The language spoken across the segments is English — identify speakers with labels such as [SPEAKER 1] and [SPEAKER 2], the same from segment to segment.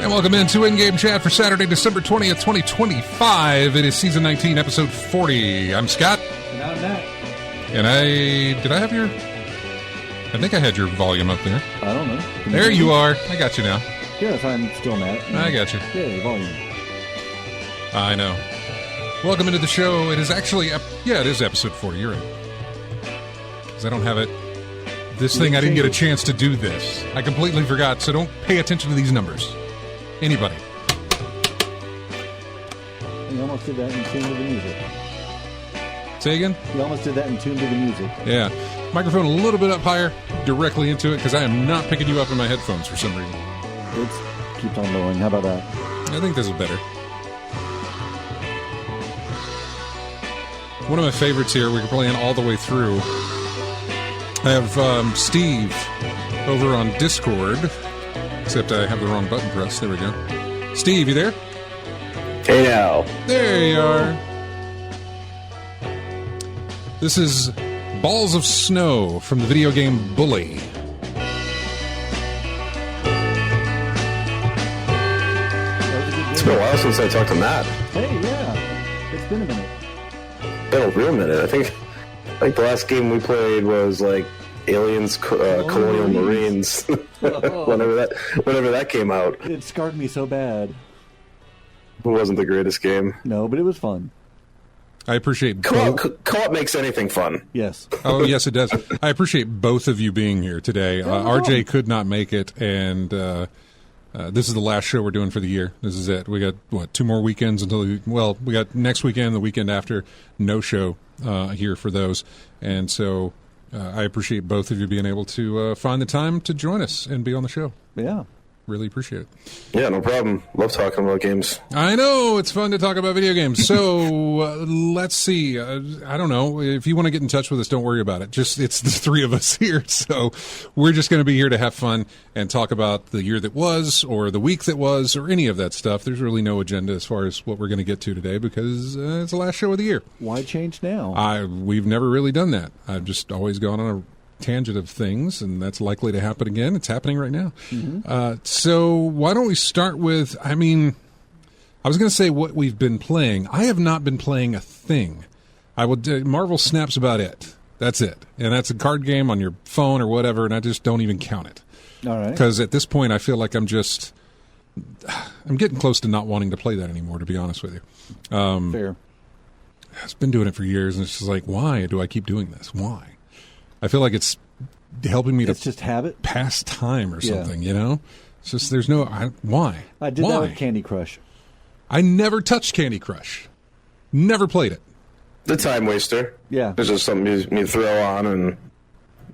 [SPEAKER 1] And welcome into In-Game Chat for Saturday, December 20th, 2025. It is Season 19, Episode 40. I'm Scott.
[SPEAKER 2] And I'm Matt.
[SPEAKER 1] And did I have your... I think I had your volume up there.
[SPEAKER 2] I don't know.
[SPEAKER 1] There you are. I got you now.
[SPEAKER 2] Yes, I'm still Matt.
[SPEAKER 1] I got you.
[SPEAKER 2] Yay, volume.
[SPEAKER 1] I know. Welcome into the show. It is actually... it is Episode 40. You're right. Because I don't have it... This thing, I didn't get a chance to do this. I completely forgot, so don't pay attention to these numbers. Anybody.
[SPEAKER 2] You almost did that in tune to the music.
[SPEAKER 1] Say again?
[SPEAKER 2] You almost did that in tune to the music.
[SPEAKER 1] Yeah. Microphone a little bit up higher, directly into it, because I am not picking you up in my headphones for some reason.
[SPEAKER 2] It keeps on lowering. How about that?
[SPEAKER 1] I think this is better. One of my favorites here, we're playing all the way through. I have Steve over on Discord, except I have the wrong button pressed. There we go. Steve, you there?
[SPEAKER 3] Hey now.
[SPEAKER 1] There you are. This is Balls of Snow from the video game Bully.
[SPEAKER 3] It's been a while since I talked to Matt.
[SPEAKER 2] Hey, yeah. It's been a minute.
[SPEAKER 3] Been a real minute. I think the last game we played was like Aliens Colonial Marines. whenever that came out.
[SPEAKER 2] It scarred me so bad.
[SPEAKER 3] It wasn't the greatest game.
[SPEAKER 2] No, but it was fun.
[SPEAKER 1] I appreciate
[SPEAKER 3] Co-op makes anything fun.
[SPEAKER 2] Yes.
[SPEAKER 1] Oh, yes, it does. I appreciate both of you being here today. RJ could not make it, and this is the last show we're doing for the year. This is it. We got, 2 more weekends until we got next weekend, the weekend after, no show here for those. And so I appreciate both of you being able to find the time to join us and be on the show.
[SPEAKER 2] Yeah.
[SPEAKER 1] Really appreciate it.
[SPEAKER 3] Yeah, no problem. Love talking about games.
[SPEAKER 1] I know. It's fun to talk about video games. So let's see. I don't know. If you want to get in touch with us, don't worry about it. It's the three of us here. So we're just going to be here to have fun and talk about the year that was or the week that was or any of that stuff. There's really no agenda as far as what we're going to get to today because it's the last show of the year.
[SPEAKER 2] Why change now?
[SPEAKER 1] We've never really done that. I've just always gone on a tangent of things, and that's likely to happen again. It's happening right now. Mm-hmm. So why don't we start with, I was going to say what we've been playing. I have not been playing a thing. Marvel Snap's about it. That's it. And that's a card game on your phone or whatever, and I just don't even count it.
[SPEAKER 2] All right.
[SPEAKER 1] Because at this point, I feel like I'm getting close to not wanting to play that anymore, to be honest with you.
[SPEAKER 2] Fair.
[SPEAKER 1] I've been doing it for years, and it's just like, why do I keep doing this? Why? I feel like it's helping me
[SPEAKER 2] to just habit?
[SPEAKER 1] Pass time or something, you know? It's just, there's no, why?
[SPEAKER 2] I did that with Candy Crush.
[SPEAKER 1] I never touched Candy Crush. Never played it.
[SPEAKER 3] The time waster.
[SPEAKER 2] Yeah.
[SPEAKER 3] It's just something you throw on and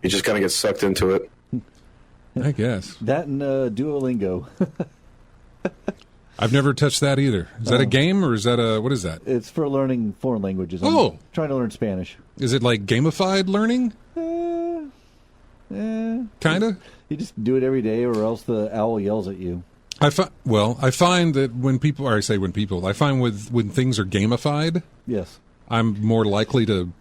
[SPEAKER 3] you just kind of get sucked into it.
[SPEAKER 1] I guess.
[SPEAKER 2] That and Duolingo.
[SPEAKER 1] I've never touched that either. Is that a game or is that what is that?
[SPEAKER 2] It's for learning foreign languages. I'm trying to learn Spanish.
[SPEAKER 1] Is it like gamified learning? Kind of?
[SPEAKER 2] You just do it every day or else the owl yells at you.
[SPEAKER 1] I find that when things are gamified,
[SPEAKER 2] yes,
[SPEAKER 1] I'm more likely to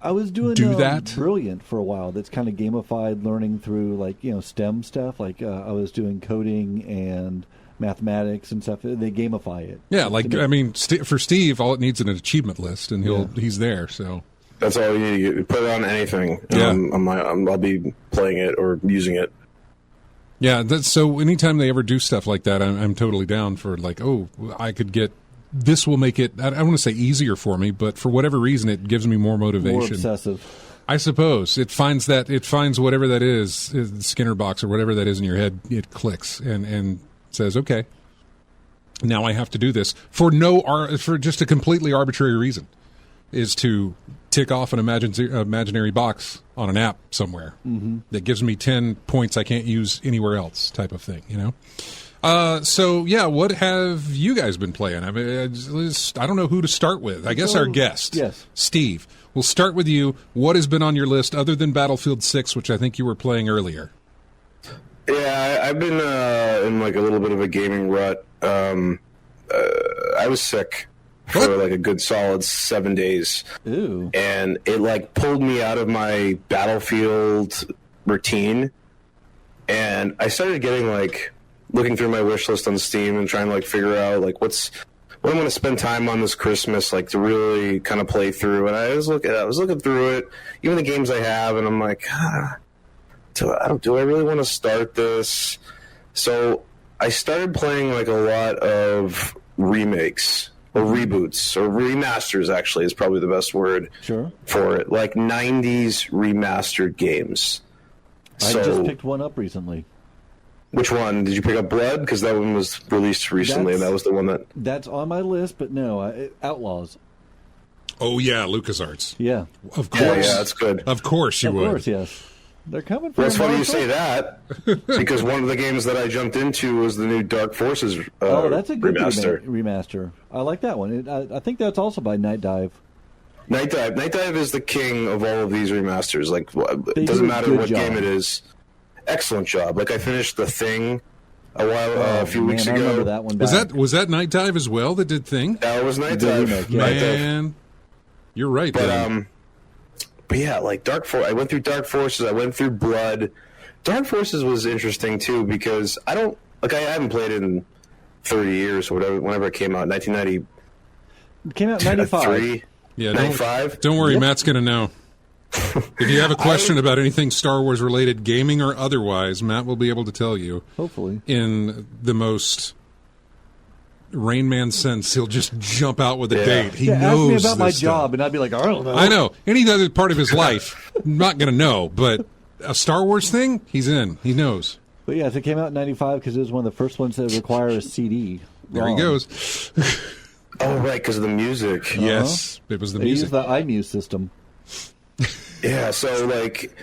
[SPEAKER 2] I was doing
[SPEAKER 1] that.
[SPEAKER 2] Brilliant for a while. That's kind of gamified learning through STEM stuff. Like I was doing coding and mathematics and stuff. They gamify it.
[SPEAKER 1] Yeah, for Steve, all it needs is an achievement list, and he's there. So
[SPEAKER 3] that's all you need to get. Put it on anything. I'll be playing it or using it.
[SPEAKER 1] Yeah, so anytime they ever do stuff like that, I'm totally down for I could get. This will make it. I don't want to say easier for me, but for whatever reason, it gives me more motivation.
[SPEAKER 2] More obsessive.
[SPEAKER 1] I suppose it finds whatever that is, Skinner box or whatever that is in your head. It clicks and says, okay, now I have to do this for just a completely arbitrary reason, is to tick off an imaginary box on an app somewhere that gives me 10 points I can't use anywhere else, type of thing, you know. What have you guys been playing? I mean, I don't know who to start with. I guess our guest,
[SPEAKER 2] yes,
[SPEAKER 1] Steve. We'll start with you. What has been on your list other than Battlefield 6, which I think you were playing earlier?
[SPEAKER 3] Yeah, I've been in a little bit of a gaming rut. I was sick for a good solid 7 days.
[SPEAKER 2] Ooh.
[SPEAKER 3] And it pulled me out of my Battlefield routine. And I started getting looking through my wish list on Steam and trying to like figure out like what I'm going to spend time on this Christmas, like to really kind of play through. And I was looking through it, even the games I have, and I'm like, do I really want to start this? So I started playing like a lot of remakes or reboots or remasters. Actually, is probably the best word for it. Like 90s remastered games.
[SPEAKER 2] I just picked one up recently.
[SPEAKER 3] Which one? Did you pick up Blood? Because that one was released recently, and that was the one that...
[SPEAKER 2] That's on my list, but no, Outlaws.
[SPEAKER 1] Oh, yeah, LucasArts.
[SPEAKER 2] Yeah.
[SPEAKER 1] Of course.
[SPEAKER 3] Yeah, that's good.
[SPEAKER 1] Of course you would.
[SPEAKER 2] Of course, yes. They're coming for
[SPEAKER 3] Well, it's funny you say that, because one of the games that I jumped into was the new Dark Forces
[SPEAKER 2] that's a good
[SPEAKER 3] remaster.
[SPEAKER 2] I like that one. I think that's also by Night Dive.
[SPEAKER 3] Night Dive is the king of all of these remasters. Like, it doesn't matter what game it is. Excellent job. Like I finished The Thing a few weeks ago.
[SPEAKER 2] I remember that one.
[SPEAKER 1] Was that Night Dive as well that did Thing?
[SPEAKER 3] That was Night Dive.
[SPEAKER 2] Remake,
[SPEAKER 1] Man, you're right.
[SPEAKER 3] But yeah, like I went through Dark Forces. I went through Blood. Dark Forces was interesting too because I haven't played it in 30 years or whatever. Whenever it came out, 1990.
[SPEAKER 2] It came out in 95.
[SPEAKER 1] Yeah,
[SPEAKER 3] 95.
[SPEAKER 1] Don't worry, Matt's going to know. If you have a question about anything Star Wars related, gaming or otherwise, Matt will be able to tell you.
[SPEAKER 2] Hopefully.
[SPEAKER 1] In the most Rain Man sense, he'll just jump out with a date. He knows
[SPEAKER 2] ask me about my
[SPEAKER 1] stuff.
[SPEAKER 2] job, and I'd be like, I don't know.
[SPEAKER 1] I know. Any other part of his life, I'm not going to know. But a Star Wars thing, he's in. He knows.
[SPEAKER 2] But yes, it came out in 95 because it was one of the first ones that require a CD.
[SPEAKER 1] There he goes.
[SPEAKER 3] Oh, right, because of the music.
[SPEAKER 1] Yes, it was the music.
[SPEAKER 2] They used the iMuse system.
[SPEAKER 3] Yeah, so like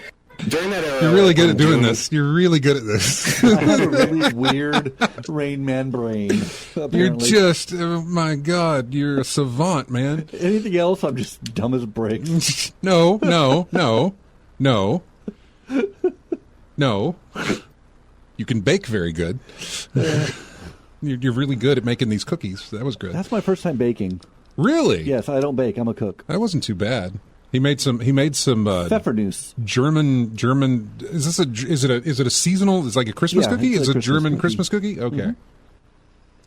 [SPEAKER 3] during that era,
[SPEAKER 1] you're really good at doing this. You're really good at this.
[SPEAKER 2] I have a really weird Rain Man brain. Apparently.
[SPEAKER 1] You're just, oh my God, you're a savant, man.
[SPEAKER 2] Anything else, I'm just dumb as bricks.
[SPEAKER 1] No. You can bake very good. You're really good at making these cookies. That was good.
[SPEAKER 2] That's my first time baking.
[SPEAKER 1] Really?
[SPEAKER 2] Yes, I don't bake. I'm a cook.
[SPEAKER 1] That wasn't too bad. He made some
[SPEAKER 2] Pfeffernuss.
[SPEAKER 1] German. Is it a seasonal? It's like a Christmas cookie. It's a German Christmas cookie. Okay. Mm-hmm.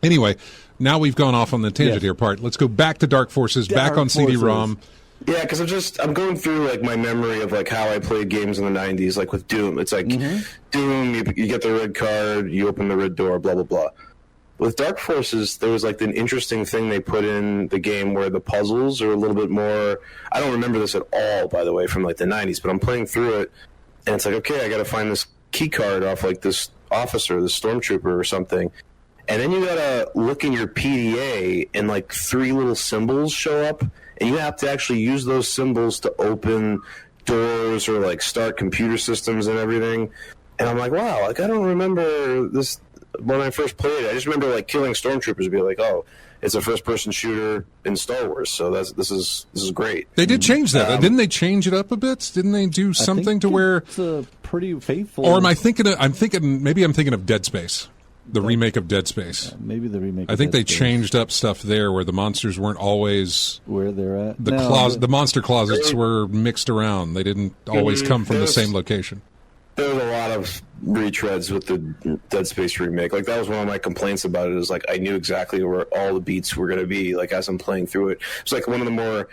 [SPEAKER 1] Anyway, now we've gone off on the tangent here. Let's go back to Dark Forces. Back on CD-ROM.
[SPEAKER 3] Yeah, because I'm going through like my memory of like how I played games in the 90s, like with Doom. It's like Doom. You get the red card, you open the red door, blah blah blah. With Dark Forces, there was like an interesting thing they put in the game where the puzzles are a little bit more... I don't remember this at all, by the way, from like the 90s, but I'm playing through it, and it's like, okay, I got to find this key card off like this officer, this stormtrooper or something, and then you got to look in your PDA, and like 3 little symbols show up, and you have to actually use those symbols to open doors or like start computer systems and everything. And I'm like, wow, like I don't remember this... When I first played it, I just remember like killing stormtroopers and be like, "Oh, it's a first-person shooter in Star Wars, so this is great."
[SPEAKER 1] They did change that, didn't they? Change it up a bit? Didn't they do something to where
[SPEAKER 2] it's a pretty faithful?
[SPEAKER 1] Or am I thinking? I'm thinking of Dead Space, the remake of Dead Space.
[SPEAKER 2] Maybe the remake.
[SPEAKER 1] I think they changed up stuff there where the monsters weren't always
[SPEAKER 2] where they're at.
[SPEAKER 1] The monster closets were mixed around. They didn't always come from the same location.
[SPEAKER 3] There was a lot of retreads with the Dead Space remake. Like that was one of my complaints about it. Is like I knew exactly where all the beats were going to be. Like as I'm playing through it, it's like one of the more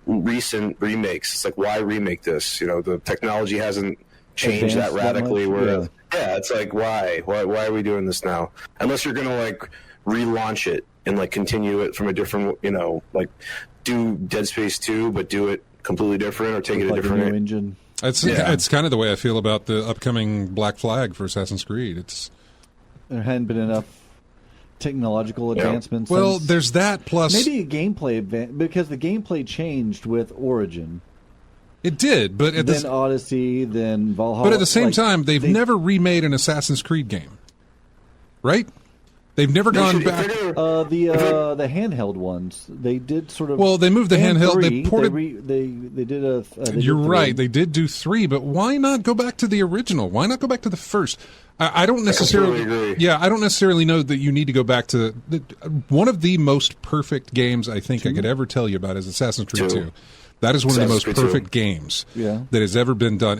[SPEAKER 3] recent remakes. It's like why remake this? You know, the technology hasn't changed that radically. Yeah, it's like why are we doing this now? Unless you're going to like relaunch it and like continue it from a different, you know, like do Dead Space 2, but do it completely different or take it a different
[SPEAKER 2] new engine.
[SPEAKER 1] It's kind of the way I feel about the upcoming Black Flag for Assassin's Creed.
[SPEAKER 2] There hadn't been enough technological advancements.
[SPEAKER 1] Well, there's that plus
[SPEAKER 2] maybe a gameplay because the gameplay changed with Origin.
[SPEAKER 1] It did, but
[SPEAKER 2] then Odyssey, then Valhalla.
[SPEAKER 1] But at the same time, they've never remade an Assassin's Creed game, right? They've never gone back.
[SPEAKER 2] The handheld ones, they did sort of.
[SPEAKER 1] Well, they moved the handheld.
[SPEAKER 2] 3,
[SPEAKER 1] they ported.
[SPEAKER 2] They did a.
[SPEAKER 1] You're right. They did do 3, but why not go back to the original? Why not go back to the first? I don't necessarily.
[SPEAKER 3] Agree.
[SPEAKER 1] Yeah, I don't necessarily know that you need to go back to one of the most perfect games I think I could ever tell you about is Assassin's Creed 2. That is one of the most
[SPEAKER 3] Assassin's Creed
[SPEAKER 1] perfect games
[SPEAKER 2] Yeah.
[SPEAKER 1] that has ever been done.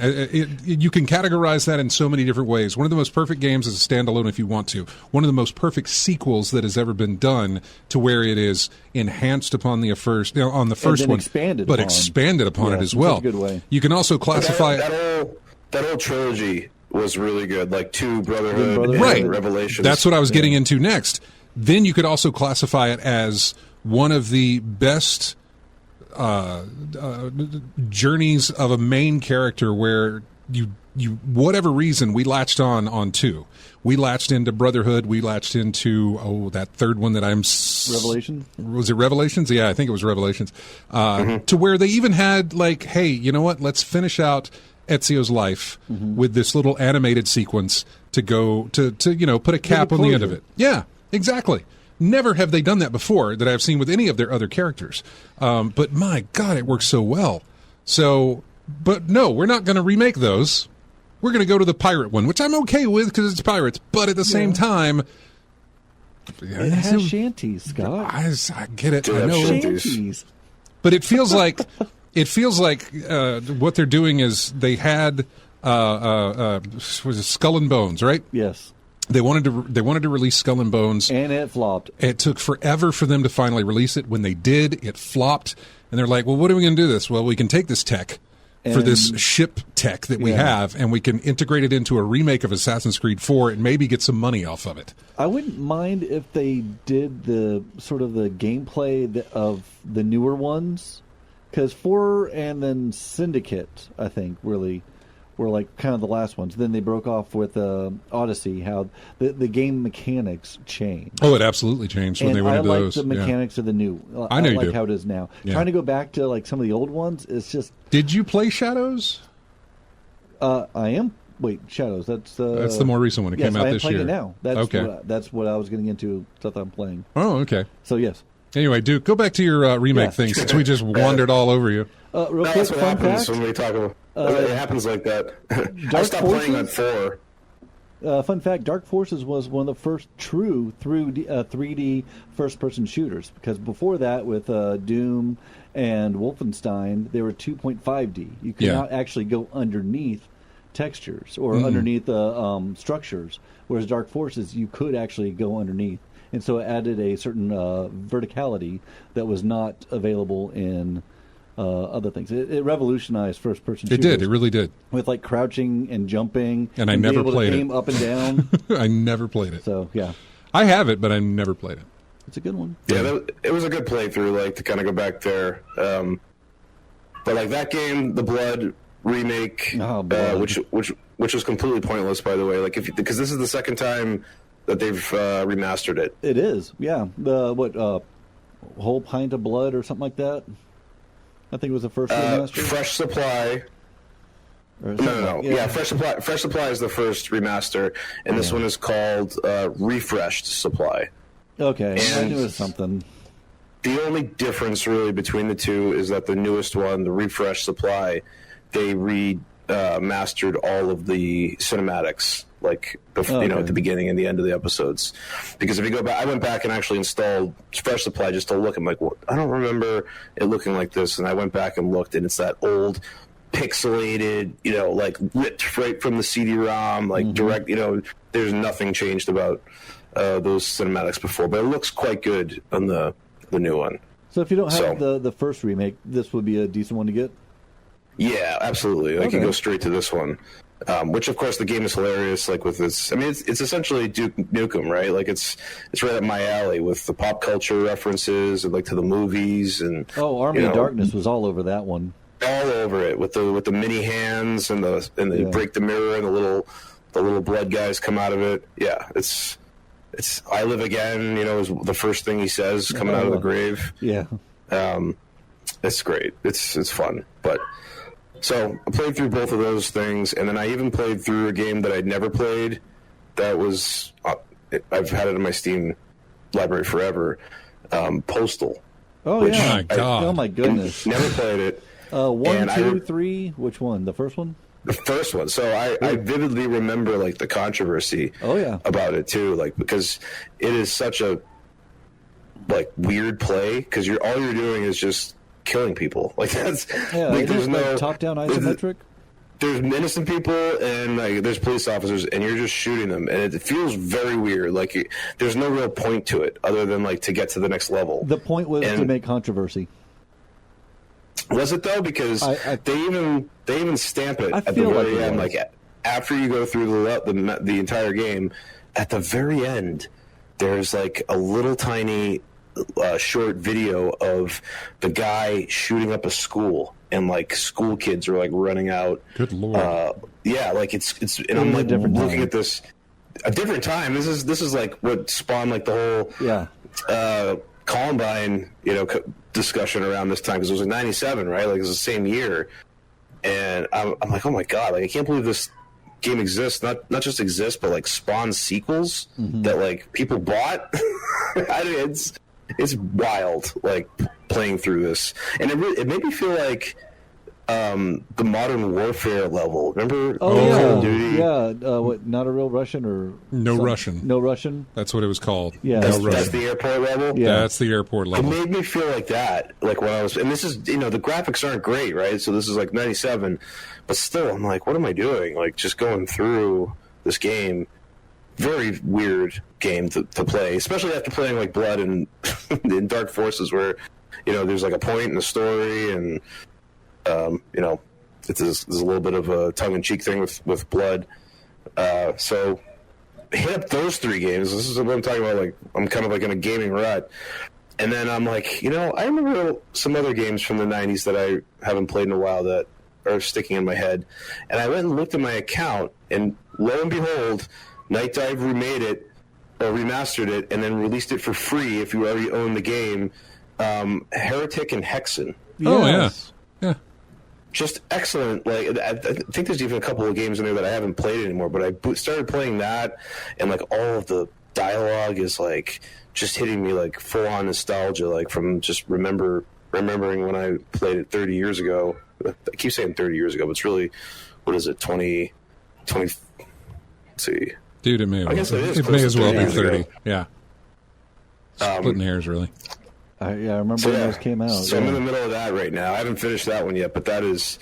[SPEAKER 1] You can categorize that in so many different ways. One of the most perfect games is a standalone if you want to. One of the most perfect sequels that has ever been done, to where it is enhanced upon the first, on the first one,
[SPEAKER 2] expanded
[SPEAKER 1] but
[SPEAKER 2] upon.
[SPEAKER 1] expanded upon
[SPEAKER 2] Yeah,
[SPEAKER 1] it as
[SPEAKER 2] in
[SPEAKER 1] well.
[SPEAKER 2] such a good way.
[SPEAKER 1] You can also classify
[SPEAKER 3] that whole trilogy was really good, like 2, Brotherhood,
[SPEAKER 2] Brotherhood.
[SPEAKER 3] and
[SPEAKER 1] Right.
[SPEAKER 3] Revelations.
[SPEAKER 1] That's what I was getting into next. Then you could also classify it as one of the best journeys of a main character, where you whatever reason we latched on 2. We latched into Brotherhood. We latched into that third one that
[SPEAKER 2] Revelation?
[SPEAKER 1] Was it Revelations? Yeah, I think it was Revelations. To where they even had like, hey, you know what? Let's finish out Ezio's life with this little animated sequence to go to put a cap on the end of it. Yeah, exactly. Never have they done that before that I've seen with any of their other characters. But my God, it works so well. So, but no, we're not going to remake those. We're going to go to the pirate one, which I'm okay with because it's pirates. But at the same time,
[SPEAKER 2] It has shanties, Scott.
[SPEAKER 1] I get it.
[SPEAKER 3] Dude,
[SPEAKER 1] I know.
[SPEAKER 2] Shanties.
[SPEAKER 1] But it feels like what they're doing is they had was it Skull and Bones, right?
[SPEAKER 2] Yes.
[SPEAKER 1] They wanted to release Skull and Bones.
[SPEAKER 2] And it flopped.
[SPEAKER 1] It took forever for them to finally release it. When they did, it flopped. And they're like, well, what are we going to do this? Well, we can take this tech for this ship tech that we have, and we can integrate it into a remake of Assassin's Creed 4 and maybe get some money off of it.
[SPEAKER 2] I wouldn't mind if they did the sort of the gameplay of the newer ones, because 4 and then Syndicate, I think, really were like kind of the last ones. Then they broke off with Odyssey, how the game mechanics changed.
[SPEAKER 1] Oh, it absolutely changed when they went into those.
[SPEAKER 2] I like the mechanics of the new.
[SPEAKER 1] I know you
[SPEAKER 2] like
[SPEAKER 1] do.
[SPEAKER 2] how it is now.
[SPEAKER 1] Yeah.
[SPEAKER 2] Trying to go back to like some of the old ones, it's just...
[SPEAKER 1] Did you play Shadows?
[SPEAKER 2] I am... Wait, Shadows, that's
[SPEAKER 1] the more recent one. It came out this year.
[SPEAKER 2] Yes, I am playing it now. That's
[SPEAKER 1] okay.
[SPEAKER 2] That's what I was getting into, stuff I'm playing.
[SPEAKER 1] Oh, okay.
[SPEAKER 2] So, yes.
[SPEAKER 1] Anyway, Duke, go back to your remake thing, since we just wandered all over you.
[SPEAKER 2] Real quick,
[SPEAKER 3] That's what
[SPEAKER 2] fun
[SPEAKER 3] happens
[SPEAKER 2] fact.
[SPEAKER 3] when we talk about it happens like that. I stopped playing on 4.
[SPEAKER 2] Fun fact, Dark Forces was one of the first true 3D first-person shooters, because before that, with Doom and Wolfenstein, they were 2.5D. You could not actually go underneath textures or underneath structures, whereas Dark Forces, you could actually go underneath. And so it added a certain verticality that was not available in other things. It revolutionized first-person shooters.
[SPEAKER 1] It did. It really did.
[SPEAKER 2] With like crouching and jumping,
[SPEAKER 1] and I never played it.
[SPEAKER 2] Aim up and down.
[SPEAKER 1] I never played it.
[SPEAKER 2] So yeah,
[SPEAKER 1] I have it, but I never played it.
[SPEAKER 2] it's a good one.
[SPEAKER 3] Yeah, it was a good playthrough, like to kind of go back there. But like that game, the Blood remake, which was completely pointless, by the way. Like because this is the second time that they've remastered it.
[SPEAKER 2] It is, yeah. The whole pint of blood or something like that. I think it was the first remaster.
[SPEAKER 3] Fresh Supply. No. Yeah, Fresh Supply is the first remaster, and this one is called Refreshed Supply.
[SPEAKER 2] Okay, I
[SPEAKER 3] And
[SPEAKER 2] knew it was something.
[SPEAKER 3] The only difference really between the two is that the newest one, the Refreshed Supply, they remastered all of the cinematics, like before, at the beginning and the end of the episodes. Because if you go back, I went back and actually installed Fresh Supply just to look. I'm like, well, I don't remember it looking like this, and I went back and looked, and it's that old pixelated, like ripped right from the CD-ROM, like direct. There's nothing changed about those cinematics before, but it looks quite good on the new one.
[SPEAKER 2] So if you don't have the first remake, this would be a decent one to get?
[SPEAKER 3] Yeah, absolutely. I could go straight to this one. Which, of course, the game is hilarious. Like with this, I mean, it's essentially Duke Nukem, right? Like it's right up my alley with the pop culture references and like to the movies and
[SPEAKER 2] Army of Darkness was all over that one.
[SPEAKER 3] All over it with the mini hands and the break the mirror and the little blood guys come out of it. Yeah, it's I live again. Is the first thing he says coming out of the grave.
[SPEAKER 2] Yeah,
[SPEAKER 3] it's great. It's fun, but. So I played through both of those things, and then I even played through a game that I'd never played. That was I've had it in my Steam library forever. Postal.
[SPEAKER 2] Oh yeah!
[SPEAKER 1] My God.
[SPEAKER 2] Oh my goodness!
[SPEAKER 3] Never played it.
[SPEAKER 2] 1, 2, 3. Which one? The first one?
[SPEAKER 3] The first one. So I vividly remember like the controversy. About it too, like because it is such a like weird play because all you're doing is just killing people. Like that's
[SPEAKER 2] like there's no top-down isometric.
[SPEAKER 3] There's innocent people and like there's police officers, and you're just shooting them, and it feels very weird. Like there's no real point to it other than like to get to the next level.
[SPEAKER 2] The point was to make controversy.
[SPEAKER 3] Was it though? Because they even stamp it at the very end, like after you go through the entire game. At the very end, there's like a little tiny short video of the guy shooting up a school. And like school kids are like running out.
[SPEAKER 1] Good Lord!
[SPEAKER 3] Yeah, like it's and I'm like looking at this a different time. This is like what spawned like the whole Columbine discussion around this time because it was in '97, right? Like it was the same year, and I'm like, oh my god! Like I can't believe this game exists. Not just exists, but like spawns sequels that like people bought. It's wild, like playing through this, and it made me feel like the Modern Warfare level. Remember?
[SPEAKER 2] Call of Duty? What? Not a real Russian or
[SPEAKER 1] No Russian?
[SPEAKER 2] No Russian.
[SPEAKER 1] That's what it was called.
[SPEAKER 2] Yeah,
[SPEAKER 3] that's the airport level.
[SPEAKER 1] Yeah, that's the airport level.
[SPEAKER 3] It made me feel like that, like when I was, and this is the graphics aren't great, right? So this is like '97, but still, I'm like, what am I doing? Like just going through this game. Very weird game to play, especially after playing like Blood and in Dark Forces, where there's like a point in the story, and it's there's a little bit of a tongue-in-cheek thing with Blood. So hit up those 3 games. This is what I'm talking about. Like I'm kind of like in a gaming rut, and then I'm like, I remember some other games from the '90s that I haven't played in a while that are sticking in my head, and I went and looked at my account, and lo and behold. Night Dive remade it, or remastered it, and then released it for free if you already own the game. Heretic and Hexen.
[SPEAKER 1] Oh, yeah.
[SPEAKER 3] Just excellent. Like I think there's even a couple of games in there that I haven't played anymore, but I started playing that, and like all of the dialogue is like just hitting me like full-on nostalgia, like from just remembering when I played it 30 years ago. I keep saying 30 years ago, but it's really, what is it, 20 let's see.
[SPEAKER 1] Dude, it may as well be 30. Ago. Yeah. Splitting hairs, really.
[SPEAKER 2] I remember when those came out.
[SPEAKER 3] So I'm in the middle of that right now. I haven't finished that one yet, but that is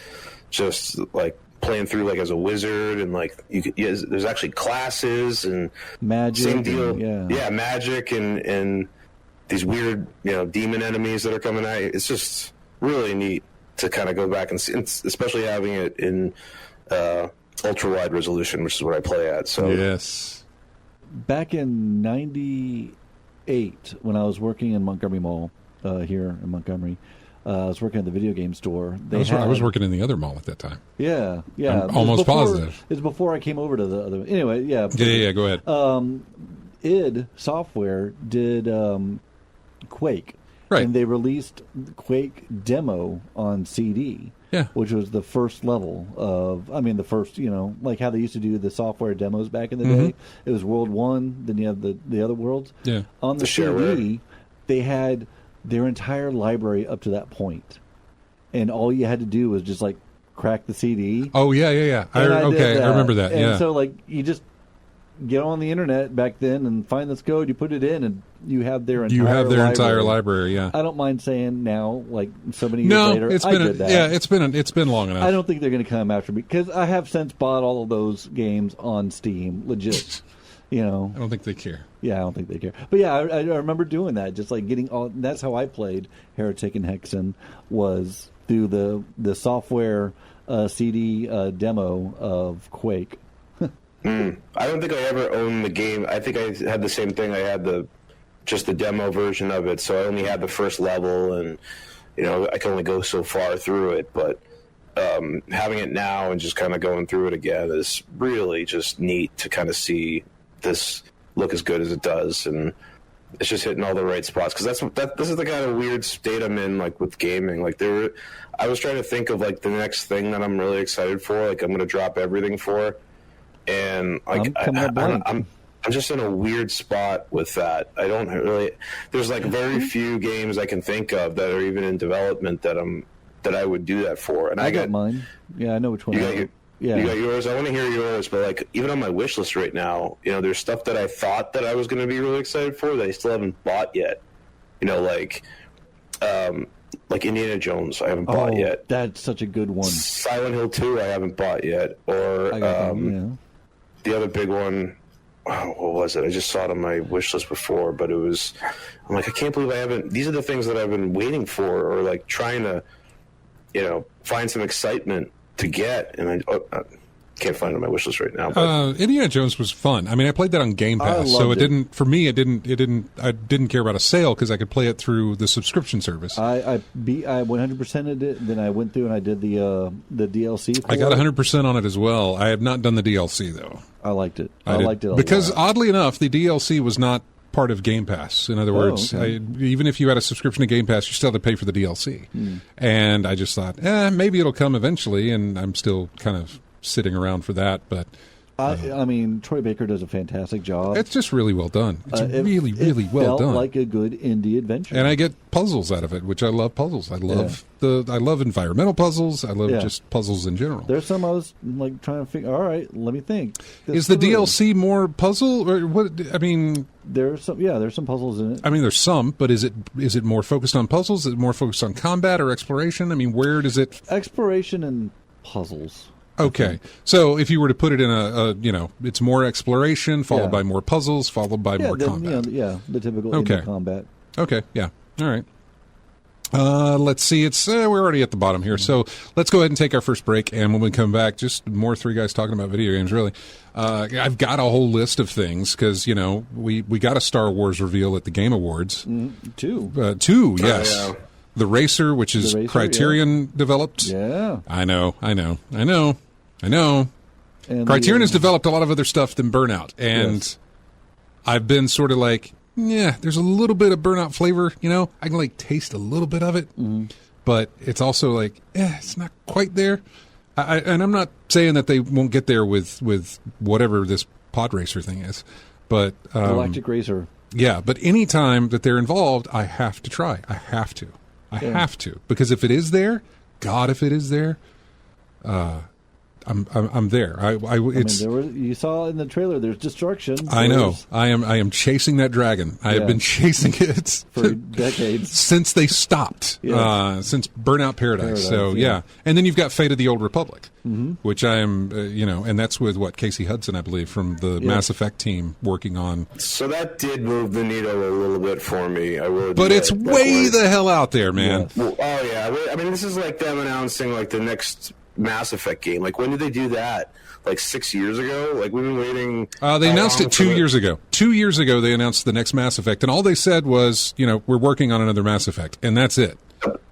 [SPEAKER 3] just like playing through like as a wizard, and like there's actually classes and
[SPEAKER 2] magic.
[SPEAKER 3] Same deal. Magic and these weird demon enemies that are coming at you. It's just really neat to kind of go back and see, especially having it in. Ultra wide resolution, which is what I play at. So
[SPEAKER 1] yes,
[SPEAKER 2] back in '98, when I was working in Montgomery Mall here in Montgomery, I was working at the video game store.
[SPEAKER 1] I was working in the other mall at that time.
[SPEAKER 2] Yeah.
[SPEAKER 1] I'm almost positive.
[SPEAKER 2] It's before I came over to the other. Anyway, yeah.
[SPEAKER 1] Go ahead.
[SPEAKER 2] id Software did Quake,
[SPEAKER 1] right?
[SPEAKER 2] And they released Quake demo on CD.
[SPEAKER 1] Yeah.
[SPEAKER 2] Which was the first level of, the first, like how they used to do the software demos back in the day. It was World 1, then you have the other worlds.
[SPEAKER 1] Yeah.
[SPEAKER 2] On the CD, they had their entire library up to that point. And all you had to do was just, like, crack the CD.
[SPEAKER 1] Oh, yeah. I remember that,
[SPEAKER 2] and so, like, you just get on the internet back then and find this code, you put it in, and you have their entire
[SPEAKER 1] library. Yeah.
[SPEAKER 2] I don't mind saying now, like so many years later,
[SPEAKER 1] it's been long enough.
[SPEAKER 2] I don't think they're going to come after me because I have since bought all of those games on Steam, legit. I
[SPEAKER 1] don't think they care.
[SPEAKER 2] Yeah, I don't think they care. But yeah, I remember doing that, just like getting all. That's how I played Heretic and Hexen, was through the software CD demo of Quake.
[SPEAKER 3] I don't think I ever owned the game. I think I had the same thing. I had just the demo version of it, so I only had the first level, and I can only go so far through it. But having it now and just kind of going through it again is really just neat to kind of see this look as good as it does, and it's just hitting all the right spots. Because this is the kind of weird state I'm in, like with gaming. Like I was trying to think of like the next thing that I'm really excited for. Like I'm going to drop everything for. And like I'm just in a weird spot with that. I don't really. There's like very few games I can think of that are even in development that I would do that for. And
[SPEAKER 2] I got mine. Yeah, I know which one.
[SPEAKER 3] You got yours. I want to hear yours, but like even on my wish list right now, there's stuff that I thought that I was going to be really excited for that I still haven't bought yet. like Indiana Jones, I haven't bought yet.
[SPEAKER 2] That's such a good one.
[SPEAKER 3] Silent Hill 2, I haven't bought yet. Or the other big one, what was it? I just saw it on my wish list before, but it was, I'm like, I can't believe I haven't, these are the things that I've been waiting for, or like trying to, find some excitement to get, and I can't find it on my wish list right now. But.
[SPEAKER 1] Indiana Jones was fun. I mean, I played that on Game Pass, so it didn't. For me, I didn't care about a sale because I could play it through the subscription service.
[SPEAKER 2] I 100%ed it. Then I went through and I did the DLC.
[SPEAKER 1] I got 100% on it as well. I have not done the DLC though.
[SPEAKER 2] I liked it. I liked it
[SPEAKER 1] because
[SPEAKER 2] lot.
[SPEAKER 1] Oddly enough, the DLC was not part of Game Pass. In other words, even if you had a subscription to Game Pass, you still had to pay for the DLC. And I just thought, maybe it'll come eventually, and I'm still kind of sitting around for that, but
[SPEAKER 2] I mean, Troy Baker does a fantastic job.
[SPEAKER 1] It's just really well done. It's really well done.
[SPEAKER 2] Like a good indie adventure,
[SPEAKER 1] and I get puzzles out of it, which I love. Puzzles. I love I love environmental puzzles. I love just puzzles in general.
[SPEAKER 2] There's some I was like trying to figure. All right, let me think.
[SPEAKER 1] Is the DLC more puzzle, or what? I mean,
[SPEAKER 2] there's some puzzles in it.
[SPEAKER 1] I mean, there's some, but is it more focused on puzzles? Is it more focused on combat or exploration? I mean, where does it?
[SPEAKER 2] Exploration and puzzles.
[SPEAKER 1] Okay, so if you were to put it in it's more exploration, followed by more puzzles, followed by more combat.
[SPEAKER 2] The typical indie combat.
[SPEAKER 1] Okay, yeah, all right. Let's see, it's we're already at the bottom here, so let's go ahead and take our first break, and when we come back, just more three guys talking about video games, really. I've got a whole list of things, because, we got a Star Wars reveal at the Game Awards.
[SPEAKER 2] Two,
[SPEAKER 1] yes. Oh, yeah. The Racer, which is Criterion developed.
[SPEAKER 2] Yeah.
[SPEAKER 1] I know. And Criterion has developed a lot of other stuff than Burnout. And I've been sort of like, there's a little bit of Burnout flavor, I can taste a little bit of it. But it's also like, it's not quite there. And I'm not saying that they won't get there with whatever this pod racer thing is. But
[SPEAKER 2] Galactic Racer. Yeah,
[SPEAKER 1] but any time that they're involved, I have to try. I have to. Because if it is there, if it is there, I'm there.
[SPEAKER 2] You saw in the trailer. There's destruction.
[SPEAKER 1] I know. I am chasing that dragon. I have been chasing it
[SPEAKER 2] for decades
[SPEAKER 1] since they stopped. Since Burnout Paradise. So and then you've got Fate of the Old Republic, which I am. And that's with Casey Hudson, I believe, from the Mass Effect team working on.
[SPEAKER 3] So that did move the needle a little bit for me.
[SPEAKER 1] But it's way the hell out there, man.
[SPEAKER 3] Yeah. Well, I mean, this is like them announcing the next Mass Effect game. When did they do that? 6 years ago? We've been waiting.
[SPEAKER 1] They announced it 2 years ago. 2 years ago, they announced the next Mass Effect, and all they said was, we're working on another Mass Effect, and that's it.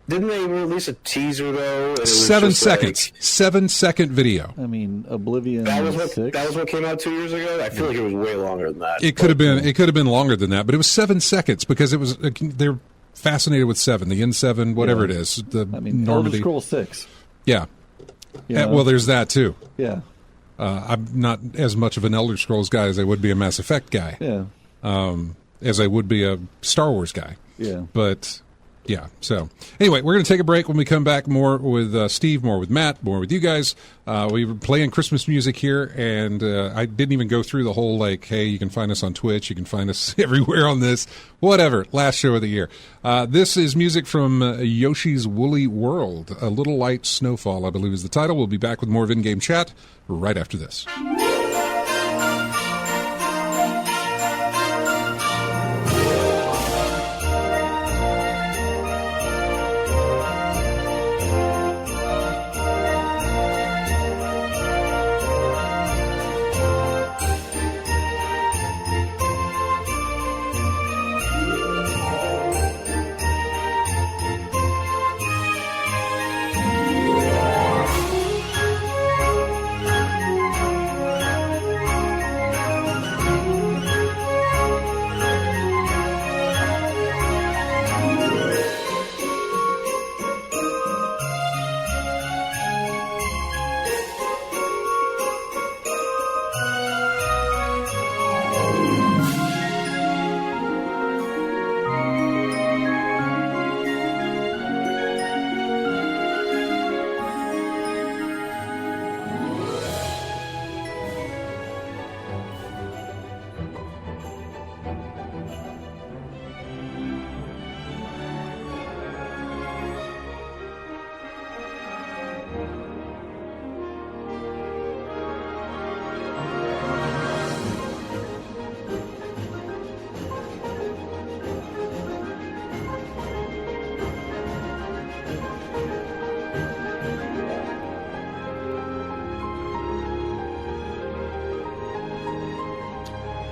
[SPEAKER 3] Didn't they release a teaser though?
[SPEAKER 1] 7 seconds, 7-second video.
[SPEAKER 2] I mean, Oblivion.
[SPEAKER 3] That was what came out 2 years ago. I feel like it was way longer than that.
[SPEAKER 1] It could have been. It could have been longer than that, but it was 7 seconds because it was. They're fascinated with 7, the N7, whatever it is.
[SPEAKER 2] Elder Scrolls 6.
[SPEAKER 1] Yeah. Well, there's that too.
[SPEAKER 2] Yeah.
[SPEAKER 1] I'm not as much of an Elder Scrolls guy as I would be a Mass Effect guy.
[SPEAKER 2] Yeah.
[SPEAKER 1] As I would be a Star Wars guy.
[SPEAKER 2] Yeah.
[SPEAKER 1] But so anyway, we're going to take a break. When we come back, more with Steve, more with Matt, more with you guys. We were playing Christmas music here, and I didn't even go through the whole hey, you can find us on Twitch, you can find us everywhere on this, whatever. Last show of the year. This is music from Yoshi's Woolly World. A Little Light Snowfall, I believe, is the title. We'll be back with more of In-Game Chat right after this.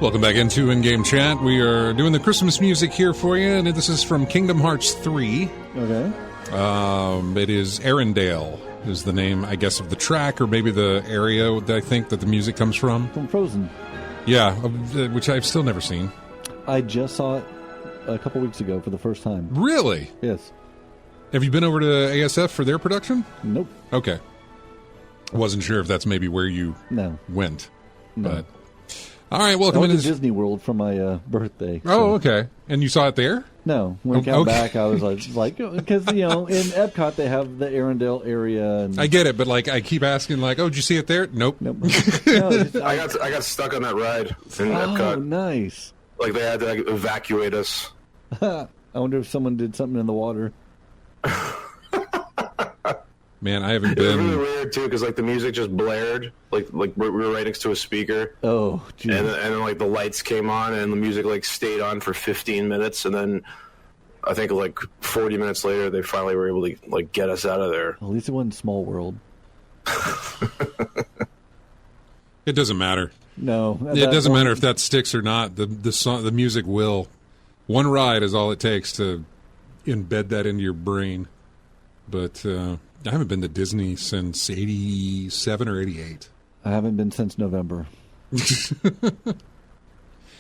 [SPEAKER 1] Welcome back into In-Game Chat. We are doing the Christmas music here for you, and this is from Kingdom Hearts 3.
[SPEAKER 2] Okay.
[SPEAKER 1] It is Arendelle is the name, I guess, of the track, or maybe the area that I think that the music comes from.
[SPEAKER 2] From Frozen.
[SPEAKER 1] Yeah, which I've still never seen.
[SPEAKER 2] I just saw it a couple weeks ago for the first time.
[SPEAKER 1] Really?
[SPEAKER 2] Yes.
[SPEAKER 1] Have you been over to ASF for their production?
[SPEAKER 2] Nope.
[SPEAKER 1] Okay. Wasn't sure if that's maybe where you went.
[SPEAKER 2] No.
[SPEAKER 1] But all right, welcome
[SPEAKER 2] I went
[SPEAKER 1] into
[SPEAKER 2] to Disney World for my birthday.
[SPEAKER 1] Oh, okay. And you saw it there?
[SPEAKER 2] No. When I came back, I was like, because, in Epcot, they have the Arendelle area. And
[SPEAKER 1] I get it, but, I keep asking, oh, did you see it there? Nope.
[SPEAKER 2] No,
[SPEAKER 3] I got stuck on that ride in Epcot.
[SPEAKER 2] Oh, nice.
[SPEAKER 3] They had to evacuate us.
[SPEAKER 2] I wonder if someone did something in the water.
[SPEAKER 1] Man, I haven't
[SPEAKER 3] It was
[SPEAKER 1] been.
[SPEAKER 3] really weird too, because the music just blared, like we were right next to a speaker.
[SPEAKER 2] Oh, geez.
[SPEAKER 3] And then the lights came on, and the music stayed on for 15 minutes, and then I think 40 minutes later, they finally were able to get us out of there.
[SPEAKER 2] At least it wasn't Small World.
[SPEAKER 1] It doesn't matter.
[SPEAKER 2] No,
[SPEAKER 1] It doesn't matter if that sticks or not. The song, the music will. One ride is all it takes to embed that into your brain. But I haven't been to Disney since 87 or 88.
[SPEAKER 2] I haven't been since November.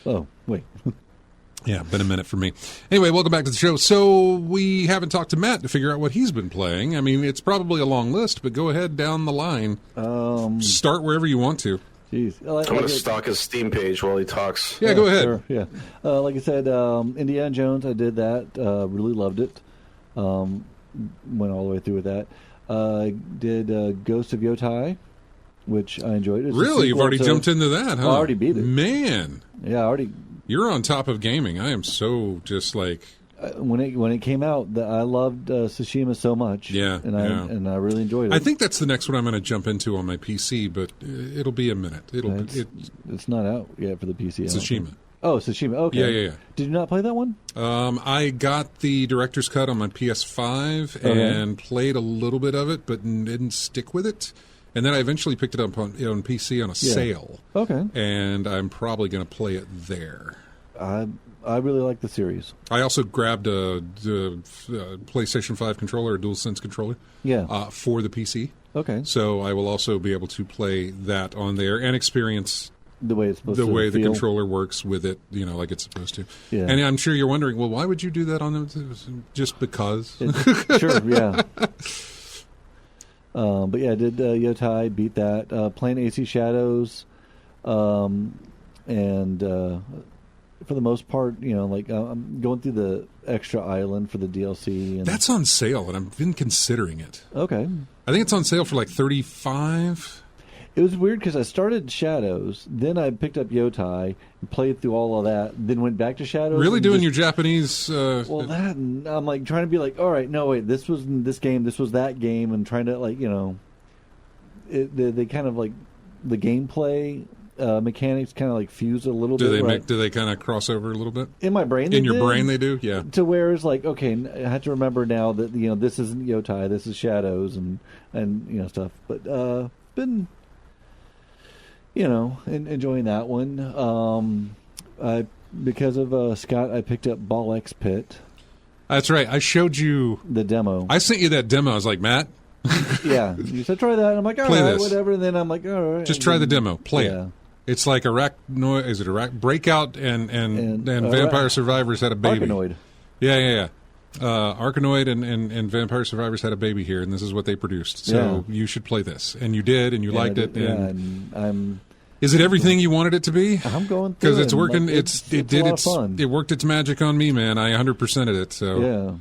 [SPEAKER 2] Oh, wait.
[SPEAKER 1] Yeah, been a minute for me. Anyway, welcome back to the show. So we haven't talked to Matt to figure out what he's been playing. I mean, it's probably a long list, but go ahead down the line. Start wherever you want to.
[SPEAKER 2] Jeez.
[SPEAKER 3] I'm going to stalk his Steam page while he talks.
[SPEAKER 1] Yeah, go ahead.
[SPEAKER 2] Sure, yeah. Like I said, Indiana Jones, I did that. Really loved it. Went all the way through with that. Did Ghost of Yotai, which I enjoyed. It's
[SPEAKER 1] Really? You've already jumped into that, huh?
[SPEAKER 2] I already beat it.
[SPEAKER 1] Man.
[SPEAKER 2] Yeah, I already.
[SPEAKER 1] You're on top of gaming. I am so just
[SPEAKER 2] when it came out, I loved Tsushima so much.
[SPEAKER 1] Yeah,
[SPEAKER 2] and I really enjoyed it.
[SPEAKER 1] I think that's the next one I'm going to jump into on my PC, but it'll be a minute.
[SPEAKER 2] It's not out yet for the PC.
[SPEAKER 1] Tsushima.
[SPEAKER 2] Oh, Tsushima. Okay.
[SPEAKER 1] Yeah.
[SPEAKER 2] Did you not play that one?
[SPEAKER 1] I got the director's cut on my PS5 and played a little bit of it, but didn't stick with it. And then I eventually picked it up on PC on a sale.
[SPEAKER 2] Okay.
[SPEAKER 1] And I'm probably going to play it there.
[SPEAKER 2] I really like the series.
[SPEAKER 1] I also grabbed a PlayStation 5 controller, a DualSense controller, for the PC.
[SPEAKER 2] Okay.
[SPEAKER 1] So I will also be able to play that on there and experience
[SPEAKER 2] the way it's supposed to
[SPEAKER 1] the way the
[SPEAKER 2] feel.
[SPEAKER 1] controller works with it, like it's supposed to.
[SPEAKER 2] Yeah.
[SPEAKER 1] And I'm sure you're wondering, well, why would you do that on them? Just because?
[SPEAKER 2] Sure, yeah. But yeah, I did Yotai, beat that. Playing AC Shadows, and for the most part, I'm going through the extra island for the DLC. And
[SPEAKER 1] that's on sale, and I've been considering it.
[SPEAKER 2] Okay.
[SPEAKER 1] I think it's on sale for $35.
[SPEAKER 2] It was weird because I started Shadows, then I picked up Yotai and played through all of that, then went back to Shadows.
[SPEAKER 1] Really doing your Japanese...
[SPEAKER 2] well, that, and I'm trying to be all right, no, wait, this was this game, this was that game, and trying to, they kind of the gameplay mechanics kind of fuse a little bit.
[SPEAKER 3] Do
[SPEAKER 1] they kind of cross over a little bit?
[SPEAKER 2] In my brain,
[SPEAKER 1] in your brain, they do. Yeah.
[SPEAKER 2] To where it's okay, I have to remember now that this isn't Yotai, this is Shadows, and stuff. But been enjoying that one. Because of Scott, I picked up Ball X Pit.
[SPEAKER 1] That's right. I showed you
[SPEAKER 2] the demo.
[SPEAKER 1] I sent you that demo. I was like, Matt.
[SPEAKER 2] Yeah, you said try that. And I'm like, all
[SPEAKER 1] play
[SPEAKER 2] right,
[SPEAKER 1] this.
[SPEAKER 2] Whatever. And then I'm like, all right.
[SPEAKER 1] Just try the demo. Play it. It's like Is it Breakout and Vampire Survivors had a baby.
[SPEAKER 2] Arkanoid.
[SPEAKER 1] Yeah. Arkanoid and Vampire Survivors had a baby here, and this is what they produced. So you should play this, and you did, and you liked it.
[SPEAKER 2] And I'm.
[SPEAKER 1] Is it everything you wanted it to be?
[SPEAKER 2] I'm going through
[SPEAKER 1] because it's working.
[SPEAKER 2] It's a lot of fun.
[SPEAKER 1] It worked its magic on me, man. I 100%ed it. So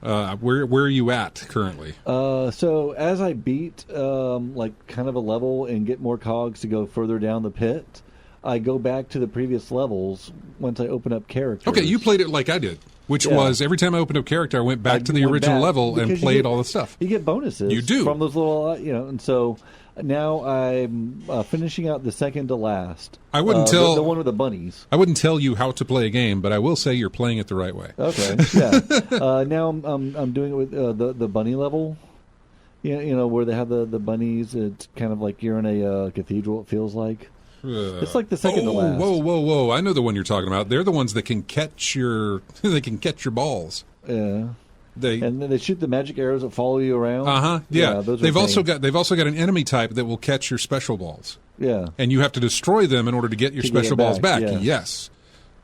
[SPEAKER 2] yeah.
[SPEAKER 1] Where are you at currently?
[SPEAKER 2] So as I beat kind of a level and get more cogs to go further down the pit, I go back to the previous levels once I open up characters.
[SPEAKER 1] Okay, you played it like I did, which was every time I opened up character, I went back to the original level and played all the stuff.
[SPEAKER 2] You get bonuses.
[SPEAKER 1] You do
[SPEAKER 2] from those little, and so now I'm finishing out the second to last.
[SPEAKER 1] I wouldn't tell
[SPEAKER 2] the one with the bunnies.
[SPEAKER 1] I wouldn't tell you how to play a game, but I will say you're playing it the right way.
[SPEAKER 2] Okay, yeah. Now I'm doing it with the bunny level. Where they have the bunnies. It's kind of like you're in a cathedral. It feels like. It's like the second to last.
[SPEAKER 1] Whoa! I know the one you're talking about. They're the ones that can catch your balls.
[SPEAKER 2] Yeah. And then they shoot the magic arrows that follow you around.
[SPEAKER 1] Yeah.
[SPEAKER 2] Those
[SPEAKER 1] they've also got an enemy type that will catch your special balls.
[SPEAKER 2] Yeah.
[SPEAKER 1] And you have to destroy them in order to get your special balls back.
[SPEAKER 2] Yeah.
[SPEAKER 1] Yes.